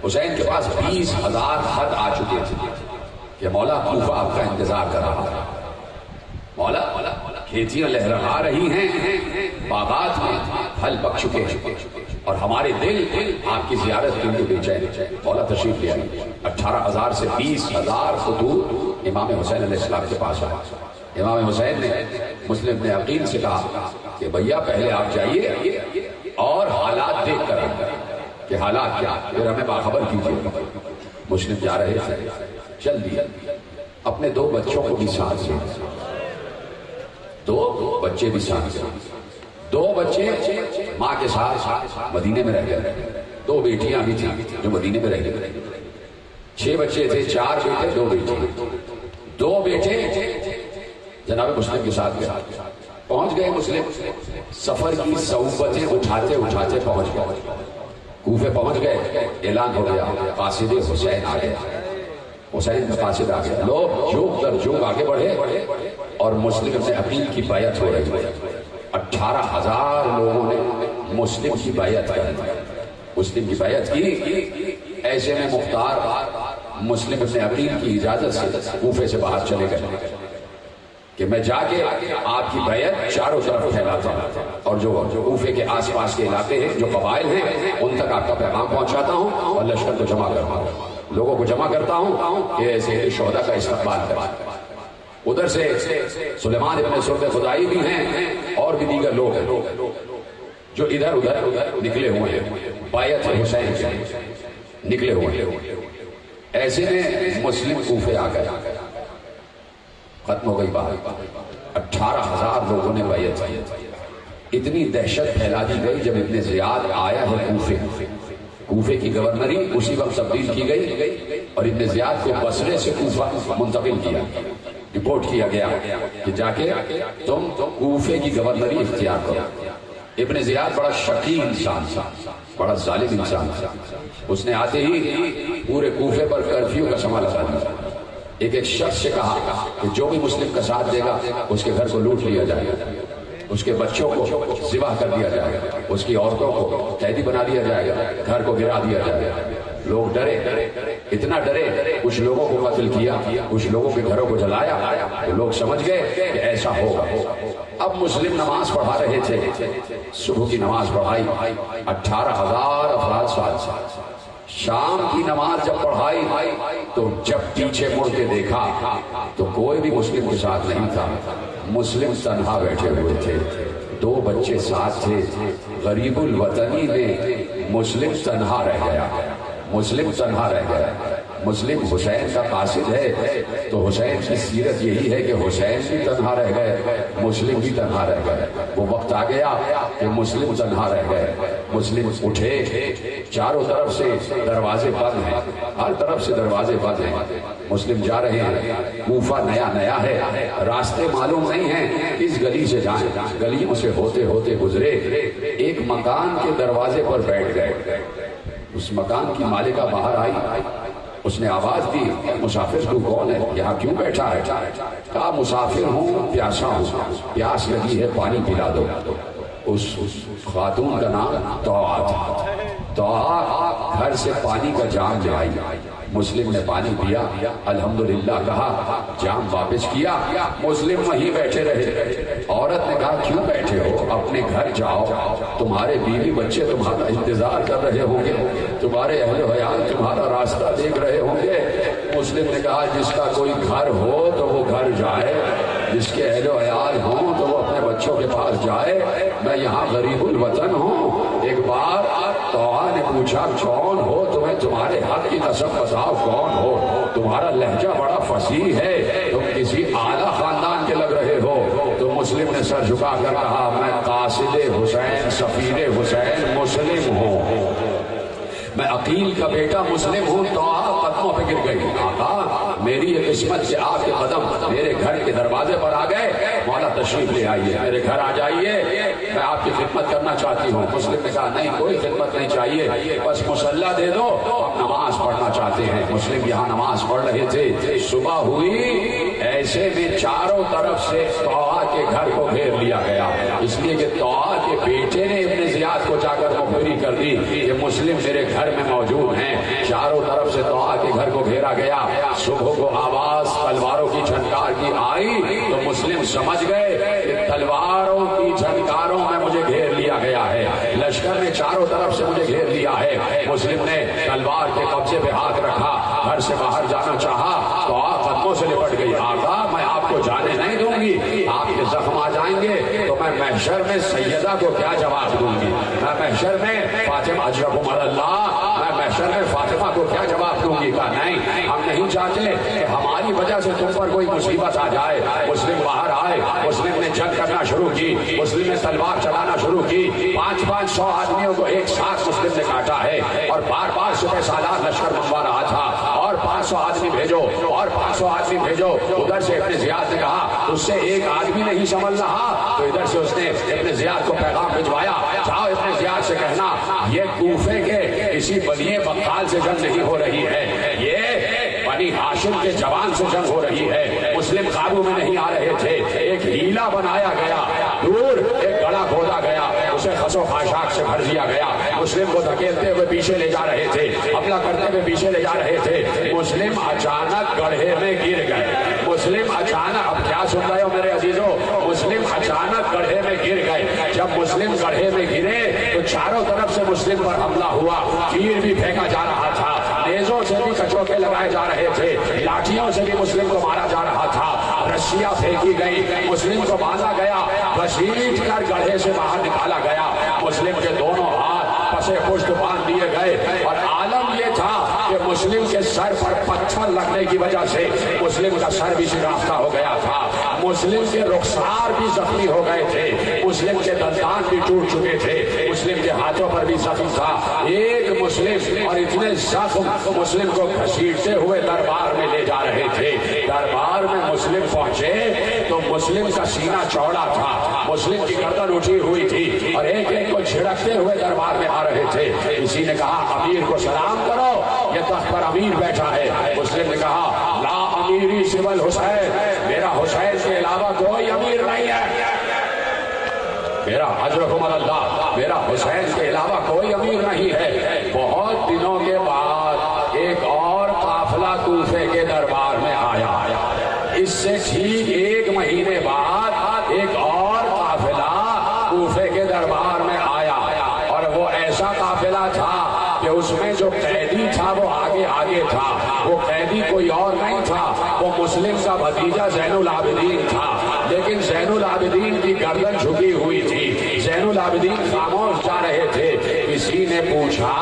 حسین کے پاس 20,000 خط آ چکے تھے کہ مولا کوفہ آپ کا انتظار کر رہا ہے، مولا کھیتیاں لہرا رہی ہیں، باغات میں پھل پک چکے ہیں، اور ہمارے دل آپ کی زیارت کے لیے بے چین، مولا تشریف لے آئیے۔ 18,000 سے 20,000 خطوط امام حسین علیہ السلام کے پاس آئے۔ امام حسین نے مسلم ابن عقیل سے کہا کہ بھیا پہلے آپ جائیے اور حالات دیکھ کر کہ حالات کیا، پھر ہمیں باخبر کیجیے۔ مسلم جا رہے تھے، چل دیے، اپنے 2 بچوں کو بھی ساتھ سے، 2 بچے بھی ساتھ سے، 2 بچے ماں کے ساتھ مدینے میں رہ گئے، 2 بیٹیاں بھی تھیں جو مدینے میں رہ گئے، 6 بچے تھے، 4 بیٹے 2 بیٹی، 2 بیٹے جناب مسلم کے ساتھ گئے، پہنچ گئے مسلم، سفر کی صعوبتیں اٹھاتے اٹھاتے پہنچ گئے، کوفے پہنچ گئے، اعلان ہو گیا قاصد حسین آ گئے، حسین کا قاصد آ گیا، لوگ جھوک در جھوک آگے بڑھے اور مسلم ابن عقیل کی بیعت ہو رہی ہے۔ 18,000 لوگوں نے مسلم کی بیعت کی، مسلم کی بیعت کی۔ ایسے میں مختار مسلم ابن عقیل کی اجازت سے کوفے سے باہر چلے گئے کہ میں جا کے آپ کی بیعت چاروں طرف پھیلاتا ہوں، اور جو کوفے کے آس پاس کے علاقے ہیں، جو قبائل ہیں، ان تک آپ کا پیغام پہنچاتا ہوں اور لشکر کو جمع کرتا ہوں، لوگوں کو جمع کرتا ہوں کہ ایسے شہداء کا استقبال کریں۔ ادھر سے سلیمان ابن سرد خدائی بھی ہیں اور بھی دیگر لوگ ہیں جو ادھر ادھر نکلے ہوئے ہیں، بیعت حسین سے نکلے ہوئے ہیں۔ ایسے میں مسلم کوفے آ گئے، ختم ہو گئی بات۔ 18,000 لوگوں نے بیعت کی۔ اتنی دہشت پھیلا دی گئی جب ابن زیاد آیا ہے کوفے کی گورنری اسی وقت تبدیل کی گئی اور ابن زیاد کو بصرے سے کوفہ منتقل کیا، رپورٹ کیا گیا کہ جا کے تم کوفے کی گورنری اختیار کرو۔ ابن زیاد بڑا شقی انسان تھا، بڑا ظالم انسان تھا، اس نے آتے ہی پورے کوفے پر کرفیو کا سما لگا دیا۔ ایک شخص سے کہا کہ جو بھی مسلم کا ساتھ دے گا اس کے گھر کو لوٹ لیا جائے گا، اس کے بچوں کو ذبح کر دیا جائے گا، اس کی عورتوں کو قیدی بنا دیا جائے گا، گھر کو گرا دیا جائے گا۔ لوگ ڈرے، اتنا ڈرے، کچھ لوگوں کو قتل کیا، کچھ لوگوں کے گھروں کو جلایا، تو لوگ سمجھ گئے کہ ایسا ہوگا۔ اب مسلم نماز پڑھا رہے تھے، صبح کی نماز پڑھائی، 18,000 افراد ساتھ، شام کی نماز جب پڑھائی تو جب پیچھے مڑ کے دیکھا تو کوئی بھی مسلم کے ساتھ نہیں تھا، مسلم تنہا بیٹھے ہوئے تھے، 2 بچے ساتھ تھے، غریب الوطنی میں مسلم تنہا رہ گیا، مسلم تنہا رہ گیا۔ مسلم حسین کا قاصد ہے تو حسین کی سیرت یہی ہے کہ حسین بھی تنہا رہ گئے، مسلم بھی تنہا رہ گئے۔ وہ وقت آ گیا کہ مسلم تنہا رہ گئے، مسلم اٹھے، چاروں طرف سے دروازے بند ہیں، ہر طرف سے دروازے بند ہیں، مسلم جا رہے ہیں، کوفہ نیا نیا ہے، راستے معلوم نہیں ہیں، اس گلی سے جائیں، گلیوں سے ہوتے ہوتے گزرے، ایک مکان کے دروازے پر بیٹھ گئے، اس مکان کی مالکہ باہر آئی، اس نے آواز دی، مسافر تو کون ہے، یہاں کیوں بیٹھا ہے؟ کہا مسافر ہوں، پیاسا ہوں، پیاس لگی ہے، پانی پلا دو۔ اس خاتون کا نام توعا تھا، توعا گھر سے پانی کا جام لے آئی، مسلم نے پانی پیا، الحمدللہ کہا، جام واپس کیا، مسلم وہیں بیٹھے رہے۔ عورت نے کہا کیوں بیٹھے ہو، اپنے گھر جاؤ، تمہارے بیوی بچے تمہارا انتظار کر رہے ہوں گے، تمہارے اہل و عیال تمہارا راستہ دیکھ رہے ہوں گے۔ مسلم نے کہا جس کا کوئی گھر ہو تو وہ گھر جائے، جس کے اہل و عیال ہوں تو وہ اپنے بچوں کے پاس جائے، میں یہاں غریب الوطن ہوں۔ ایک بار توعا نے پوچھا کون ہو، تمہیں تمہارے حق کی قسم بتاؤ کون ہو، تمہارا لہجہ بڑا فصیح ہے، تم کسی اعلیٰ خاندان کے لگ رہے ہو۔ تو مسلم نے سر جھکا کر کہا میں قاصد حسین، سفیر حسین مسلم ہوں، میں عقیل کا بیٹا مسلم ہوں۔ تو آپ قدموں پہ گر گئی، آقا میری یہ قسمت کہ آپ کے قدم میرے گھر کے دروازے پر آ گئے، مولا تشریف لے آئیے، میرے گھر آ جائیے، میں آپ کی خدمت کرنا چاہتی ہوں۔ مسلم نے کہا نہیں کوئی خدمت نہیں چاہیے، بس مصلی دے دو، ہم نماز پڑھنا چاہتے ہیں۔ مسلم یہاں نماز پڑھ رہے تھے، صبح ہوئی، ایسے میں چاروں طرف سے توعا کے گھر کو گھیر لیا گیا، اس لیے کہ توعا کے بیٹے نے ابن زیاد کو جا کر مخبری کر دی کہ مسلم میرے گھر میں موجود ہیں۔ چاروں طرف سے توعا کے گھر کو گھیرا گیا، صبح کو آواز تلواروں کی جھنکار کی آئی تو مسلم سمجھ گئے کہ تلواروں کی جھنکاروں میں مجھے گھیر لیا گیا ہے، لشکر نے چاروں طرف سے مجھے گھیر لیا ہے۔ مسلم نے تلوار کے قبضے پہ ہاتھ رکھا، گھر سے باہر جانا چاہا تو آپ قدموں سے لپٹ گئی، آقا میں آپ کو جانے نہیں دوں گی، آپ کے زخم آ جائیں گے تو میں محشر میں سیدہ کو کیا جواب دوں گی، میں محشر میں فاطمہ اجرکم اللہ، میں محشر میں فاطمہ کو کیا جواب دوں گی؟ کہا نہیں، ہم نہیں چاہتے کہ ہماری وجہ سے تم پر کوئی مصیبت آ جائے۔ مسلم باہر آئے، مسلم نے جنگ کرنا شروع کی، مسلم نے تلوار چلانا شروع کی، 500 آدمیوں کو ایک ساتھ مسلم نے کاٹا ہے، اور بار بار سپہ سالار لشکر منگوا رہا تھا، اور 500 آدمی بھیجو، اور 500 آدمی بھیجو۔ ادھر سے ابن زیاد نے کہا اس سے ایک آدمی نہیں سنبھل رہا، تو ادھر سے اس نے ابن زیاد کو پیغام بھجوایا، جاؤ ابن زیاد سے کہنا یہ کوفے کے کسی بلیے بقال سے جنگ نہیں ہو رہی ہے، یہ بنی ہاشم کے جوان سے جنگ ہو رہی ہے، مسلم قابو میں نہیں آ رہے تھے، ایک ہیلا بنایا گیا، دور ایک گڑا کھودا گیا، اسے خس و خاشاک سے بھر دیا گیا، مسلم کو دھکیلتے ہوئے پیچھے لے جا رہے تھے، حملہ کرتے ہوئے پیچھے لے جا رہے تھے، مسلم اچانک گڑھے میں گر گئے، مسلم اچانک، اب کیا سن رہے ہو میرے عزیزو، مسلم اچانک گڑھے میں گر گئے۔ جب مسلم گڑھے میں گرے تو چاروں طرف سے مسلم پر حملہ ہوا، تیر بھی پھینکا جا رہا تھا، نیزوں سے بھی کچوکے لگائے جا رہے تھے، لاٹھیوں سے بھی مسلم کو مارا جا رہا تھا، رسیاں پھینکی گئی، مسلم کو باندھا گیا، گھسیٹ کر گڑھے سے باہر نکالا گیا، مسلم کے دونوں ہاتھ پسے پشت باندھ دیے گئے، اور عالم یہ تھا کہ مسلم کے سر پر پتھر لگنے کی وجہ سے مسلم کا سر بھی شکافتہ ہو گیا تھا، مسلم کے رخسار بھی زخمی ہو گئے تھے، مسلم کے دندان بھی ٹوٹ چکے تھے، مسلم کے ہاتھوں پر بھی زخم تھا، ایک مسلم اور اتنے زخم مسلم کو گھسیٹتے ہوئے دربار میں لے جا رہے تھے۔ دربار میں مسلم پہنچے تو مسلم کا سینہ چوڑا تھا، مسلم کی گردن اٹھی ہوئی تھی، اور ایک ایک کو جھڑکتے ہوئے دربار میں آ رہے تھے۔ کسی نے کہا امیر کو سلام کرو، یہ تخت پر امیر بیٹھا ہے۔ مسلم نے کہا لا امیری سوى الحسین، میرا حسین کے علاوہ کوئی امیر نہیں ہے، میرا اجرکم اللہ، میرا حسین کے علاوہ کوئی امیر نہیں ہے۔ بہت دنوں کے بعد قیدی تھا وہ آگے آگے تھا، وہ قیدی کوئی اور نہیں تھا، وہ مسلم کا بھتیجا زین العابدین تھا، لیکن زین العابدین کی گردن جھکی ہوئی تھی، زین العابدین خاموش جا رہے تھے۔ کسی نے پوچھا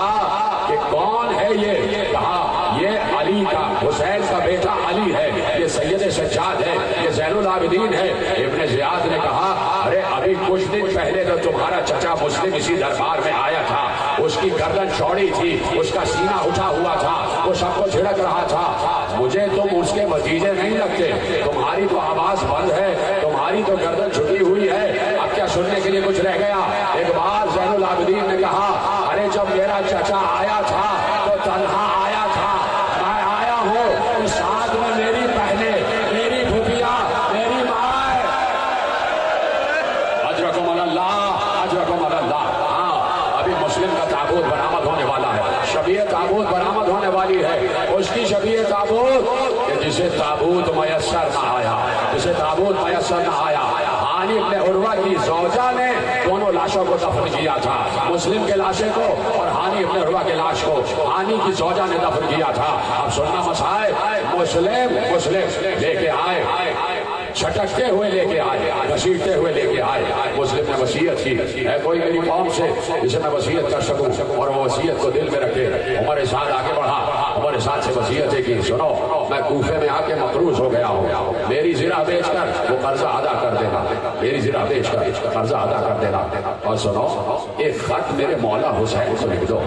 کہ کون ہے یہ؟ کہا یہ علی کا، حسین کا بیٹا علی ہے، یہ سید سجاد ہے، یہ زین العابدین ہے۔ ابن زیاد نے کہا ارے ابھی کچھ دن پہلے تو تمہارا چچا مسلم اسی دربار میں آیا تھا، اس کی گردن چوڑی تھی، اس کا سینہ اٹھا ہوا تھا، وہ سب کو جھڑک رہا تھا، مجھے تم اس کے بھتیجے نہیں لگتے، تمہاری تو آواز بند ہے، تمہاری تو گردن جھکی ہوئی ہے، اب کیا سننے کے لیے کچھ رہ گیا؟ ایک بار زین العابدین نے کہا ارے جب میرا چچا آیا تھا تو تنہا آیا تھا، میں آیا ہوں ساتھ میں میری بہنیں، میری پھوپھیاں، میری ماں، اجرکم اللہ، اجرکم اللہ۔ ہاں ابھی مسلم کا تابوت برآمد ہونے والا ہے، شبیہ تابوت برآمد ہونے والی ہے، اس کی شبیہ تابوت کہ جسے تابوت میسر نہ آیا، جسے تابوت میسر نہ آیا۔ ہانی ابن عروہ کی زوجہ نے دونوں لاشوں کو دفن کیا تھا، مسلم کے لاشے کو اور ہانی ابن عروہ کے لاش کو ہانی کی زوجہ نے دفن کیا تھا۔ اب سننا مسائل، مسلم لے کے آئے، چھٹکتے ہوئے لے کے آئے، گھسیٹتے ہوئے لے کے آئے۔ مسلم نے وصیت کی ہے کوئی میری قوم سے جسے میں وصیت کر سکوں اور وہ وصیت کو دل میں رکھے۔ عمر سعد آگے بڑھا، عمر سعد سے وصیتیں کی، سنو میں کوفے میں آ کے مقروض ہو گیا ہوں، میری زرہ بیچ کر وہ قرضہ ادا کر دینا، میری زرہ بیچ کر قرضہ ادا کر دینا، اور سنو ایک خط میرے مولا حسین کو لکھ دو،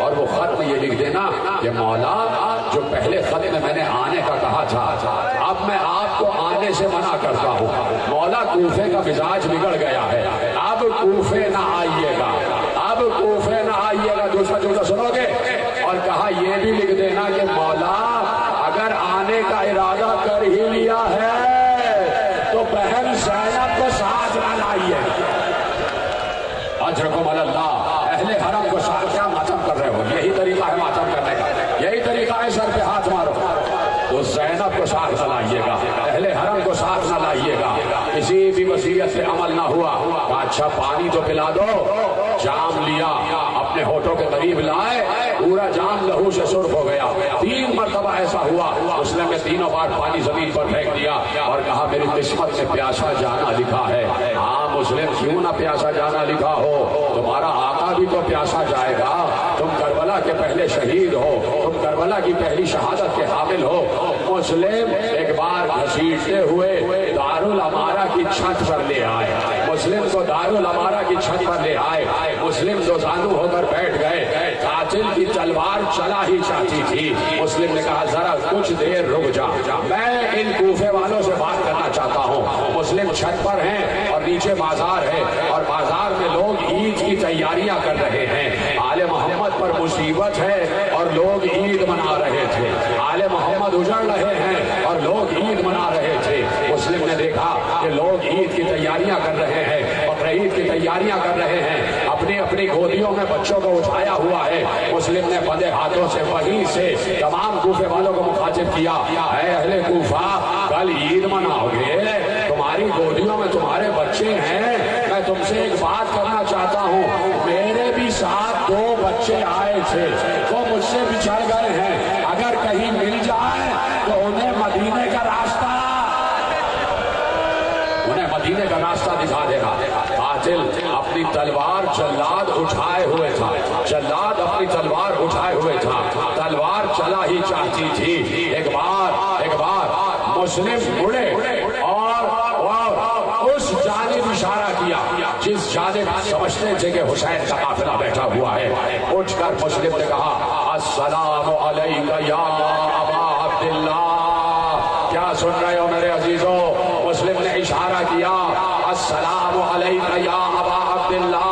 اور وہ خط میں یہ لکھ دینا کہ مولا جو پہلے خط میں نے آنے کا کہا تھا اب میں آپ کو آنے سے منع کرتا ہوں، مولا کوفے کا مزاج بگڑ گیا ہے، اب کوفے نہ آئیے گا، اب کوفے نہ آئیے گا، دوسرا جملہ سنو گے؟ اور کہا یہ بھی لکھ دینا کہ مولا اگر آنے کا ارادہ کر ہی لیا ہے تو بہن زینب کو ساتھ نہ لائیے۔ اجرکم اللہ، اہل حرم کو ساتھ کیا ماتم کر رہے ہو؟ یہی طریقہ ہے ماتم کرنے کا، یہی طریقہ ہے سر پہ ہاتھ مارو۔ تو زینب کو ساتھ نہ لائیے گا، اہل حرم کو ساتھ نہ لائیے گا، کسی بھی وصیت سے عمل نہ ہوا۔ اچھا پانی تو پلا دو، جام لیا، اپنے ہونٹوں کے قریب لائے، پورا جام لہو سے سرخ ہو گیا۔ 3 مرتبہ ایسا ہوا، مسلم نے تینوں بار پانی زمین پر پھینک دیا اور کہا میری قسمت میں پیاسا جانا لکھا ہے۔ ہاں مسلم کیوں نہ پیاسا جانا لکھا ہو، تمہارا آقا بھی تو پیاسا جائے گا، تم کربلا کے پہلے شہید ہو، تم کربلا کی پہلی شہادت کے حامل ہو۔ مسلم ایک بار گھسیٹتے ہوئے دارالامارہ کی چھت پر لے آئے، مسلم کو دارالامارہ کی چھت پر لے آئے، مسلم دو زانو ہو کر بیٹھ گئے، قاتل کی تلوار چلا ہی چاہتی تھی۔ مسلم نے کہا ذرا کچھ دیر رک جا، میں ان کوفے والوں سے بات کرنا چاہتا ہوں۔ مسلم چھت پر ہیں اور نیچے بازار ہے، اور بازار میں لوگ عید کی تیاریاں کر رہے ہیں، آل محمد پر مصیبت ہے اور لوگ عید منا رہے تھے، آل محمد اجڑ رہے ہیں اور لوگ عید منا رہے تھے۔ مسلم نے دیکھا کہ لوگ عید کی تیاریاں کر رہے ہیں، بقرعید کی تیاریاں کر رہے ہیں، اپنی اپنی گودیوں میں بچوں کو اٹھایا ہوا ہے۔ مسلم نے بندے ہاتھوں سے وہیں سے تمام کوفے والوں کو مخاطب کیا، اے اہل کوفہ کل عید مناؤ گے، تمہاری گودیوں میں تمہارے بچے ہیں، میں تم سے ایک بات کرنا چاہتا ہوں، میرے بھی ساتھ 2 بچے آئے تھے، وہ مجھ سے بچھڑ گئے ہیں، اگر کہیں مل جائے تو انہیں مدینے کا راستہ دکھا دینا۔ قاتل اپنی تلوار جلاد اٹھائے ہوئے تھا، جلاد اپنی تلوار اٹھائے ہوئے تھا، تلوار چلا ہی چاہتی تھی۔ ایک بار مسلم مڑے اور اس جانب اشارہ کیا جس جانب سمجھتے تھے کہ حسین کا قافلہ بیٹھا ہوا ہے۔ اٹھ کر مسلم نے کہا السلام علیکم یا ابا عبداللہ۔ کیا سن رہے ہو میرے عزیزوں؟ مسلم نے اشارہ کیا السلام علیکم یا ابا عبداللہ۔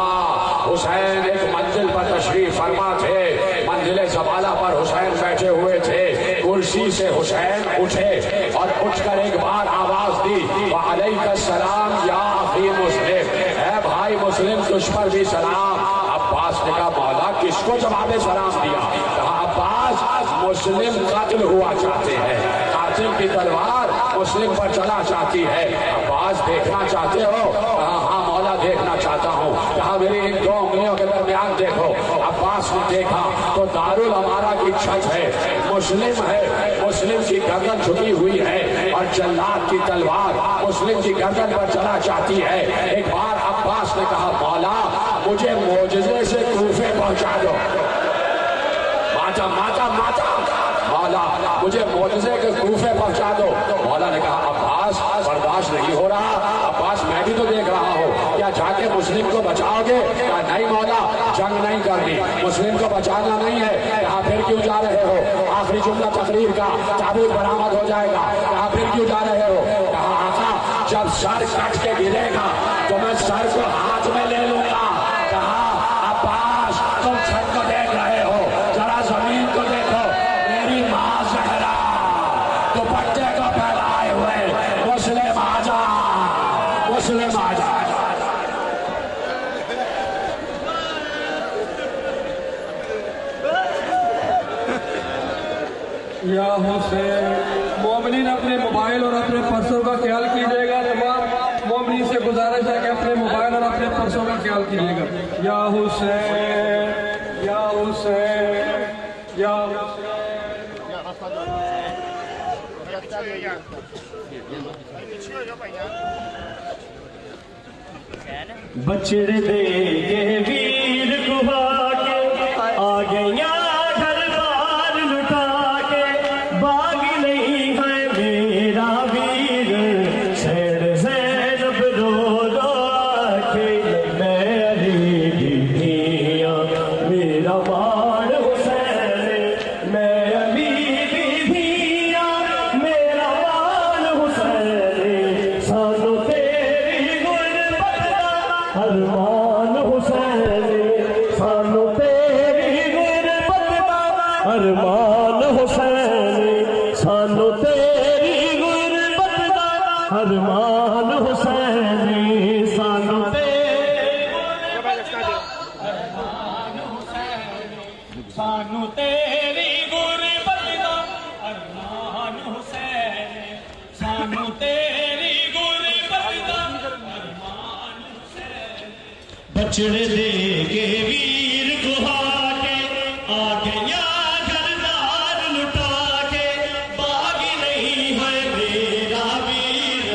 حسین ایک منزل پر تشریف فرما تھے، منزل زبالہ پر حسین بیٹھے ہوئے تھے، کرسی سے حسین اٹھے اور اٹھ کر ایک بار آواز دی وعلیک السلام یا اخی مسلم، اے بھائی مسلم تجھ پر بھی سلام۔ عباس نے کہا مولا کس کو جواب سلام دیا؟ کہا عباس مسلم قتل ہوا چاہتے ہیں، قاتل کی تلوار مسلم پر چلا چاہتی ہے، عباس دیکھنا چاہتے ہو؟ کہا ہاں مولا دیکھنا چاہتا ہوں۔ کہا میری ان 2 انگلیوں کے درمیان دیکھو۔ عباس عباس نے دیکھا تو دارالامارہ کی چھت ہے، مسلم ہے، مسلم کی گردن جھکی ہوئی ہے اور جلاد کی تلوار مسلم کی گردن پر چلا چاہتی ہے۔ ایک بار عباس نے کہا مولا مجھے معجزے سے کوفے پہنچا دو، ماتا ماتا ماتا مولا مجھے معجزے کے کوفے پہنچا دو۔ مولا نے کہا عباس برداشت نہیں ہو رہا، عباس میں بھی تو دیکھ رہا ہوں، کیا جا کے مسلم کو بچاؤ گے؟ کہا نہیں مولا جنگ نہیں کرنی، مسلم کو بچانا نہیں ہے۔ کہا پھر کیوں جا رہے ہو؟ آخری جملہ تقریر کا، تابوت برآمد ہو جائے گا۔ کہا پھر کیوں جا رہے ہو؟ کہا آقا جب سر کٹ کے گرے گا تو میں سر کو ہاتھ میں لے لوں گا۔ کہا عباس تم چھت کو دیکھ رہے ہو، ذرا زمین کو دیکھو، میری ماں زہرا دوپٹے کو پھیلائے ہوئے مسلم آجا، مسلم آجا۔ یا حسین، مومنین اپنے موبائل اور اپنے پرسوں کا خیال کیجیے گا۔ تمام مومنین سے گزارش ہے کہ اپنے موبائل اور اپنے پرسوں کا خیال کیجیے گا۔ یا حسین، یا حسین، یا بچڑے دے کے ویر کہا کے آ گیا گھر بار لٹا کے، باغ نہیں ہے میرا ویر سیڑ زینب رو رو آکے، میں علی دی دھیاں میرا مان حسین، میں علی دی دھیاں میرا مان حسین، سانو تیری غربت دا ارمان حسین، سانو تیری غربت دا ارمان حسین، سانو تیری غربت دا ارمان حسین، سانو تیری سانو تیری غربت دا ارمان حسین، سانو تیری غربت دا ارمان حسین، بچڑے دے کے ویر گہا کے آ گیا گھر دار لٹا کے، باغ نہیں ہے میرا ویر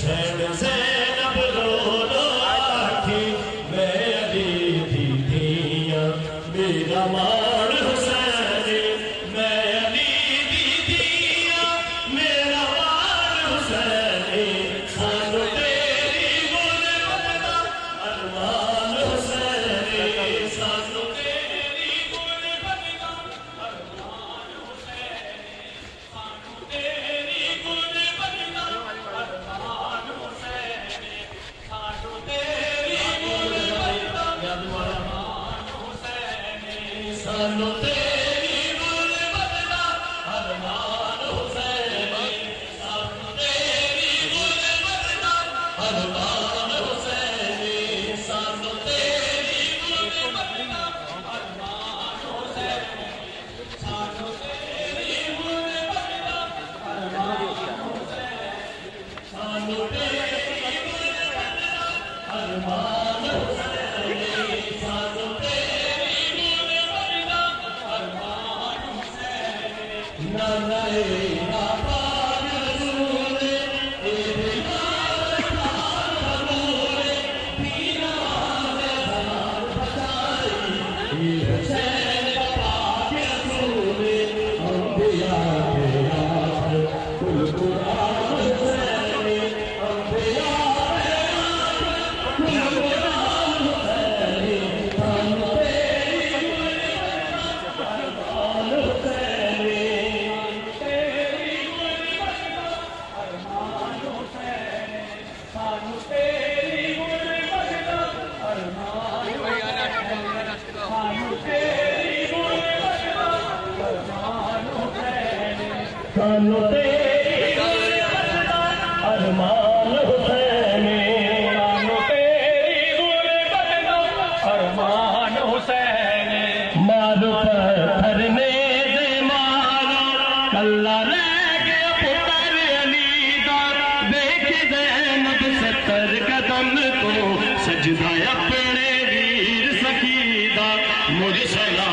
سیڑ زینب رو رو آکے، میں علی دی دھیاں میرا مان حسین، میں علی دی دھیاں میرا مان حسین، سانو تیری غربت دا ارمان حسین، سانو تیری غربت دا ارمان حسین، سانو تیری غربت دا ارمان حسین، سانو تیری غربت دا ارمان حسین، سانو تیری غربت دا ارمان حسین، سانو تیری غربت دا ارمان حسین، سانو تیری غربت دا ارمان حسین، سانو تیری غربت دا ارمان حسین، سانو تیری غربت دا ارمان حسین، سانو تیری غربت دا ارمان حسین، نانا پاک رسول تیرے نام پاک نور پینا زمان بچائی، حسین پاک رسول انبیاء کے آخر کل قرآن حسین، انبیاء کے آخر کل قرآن حسین، سانو تیری غربت دا ارمان حسین، تیری غربت دا ارمان حسین، سانو تیری غربت دا ارمان حسین، سانو تیری غربت دا ارمان حسین، سانو تیری غربت دا ارمان حسین، سانو تیری غربت دا ارمان حسین، مارو پتھر نے دے مارو کلا رہ گیا پتر علی دا، دیکھ زینب 70 قدم کو سجدہ اپنے ویر سخی دا، مرسلا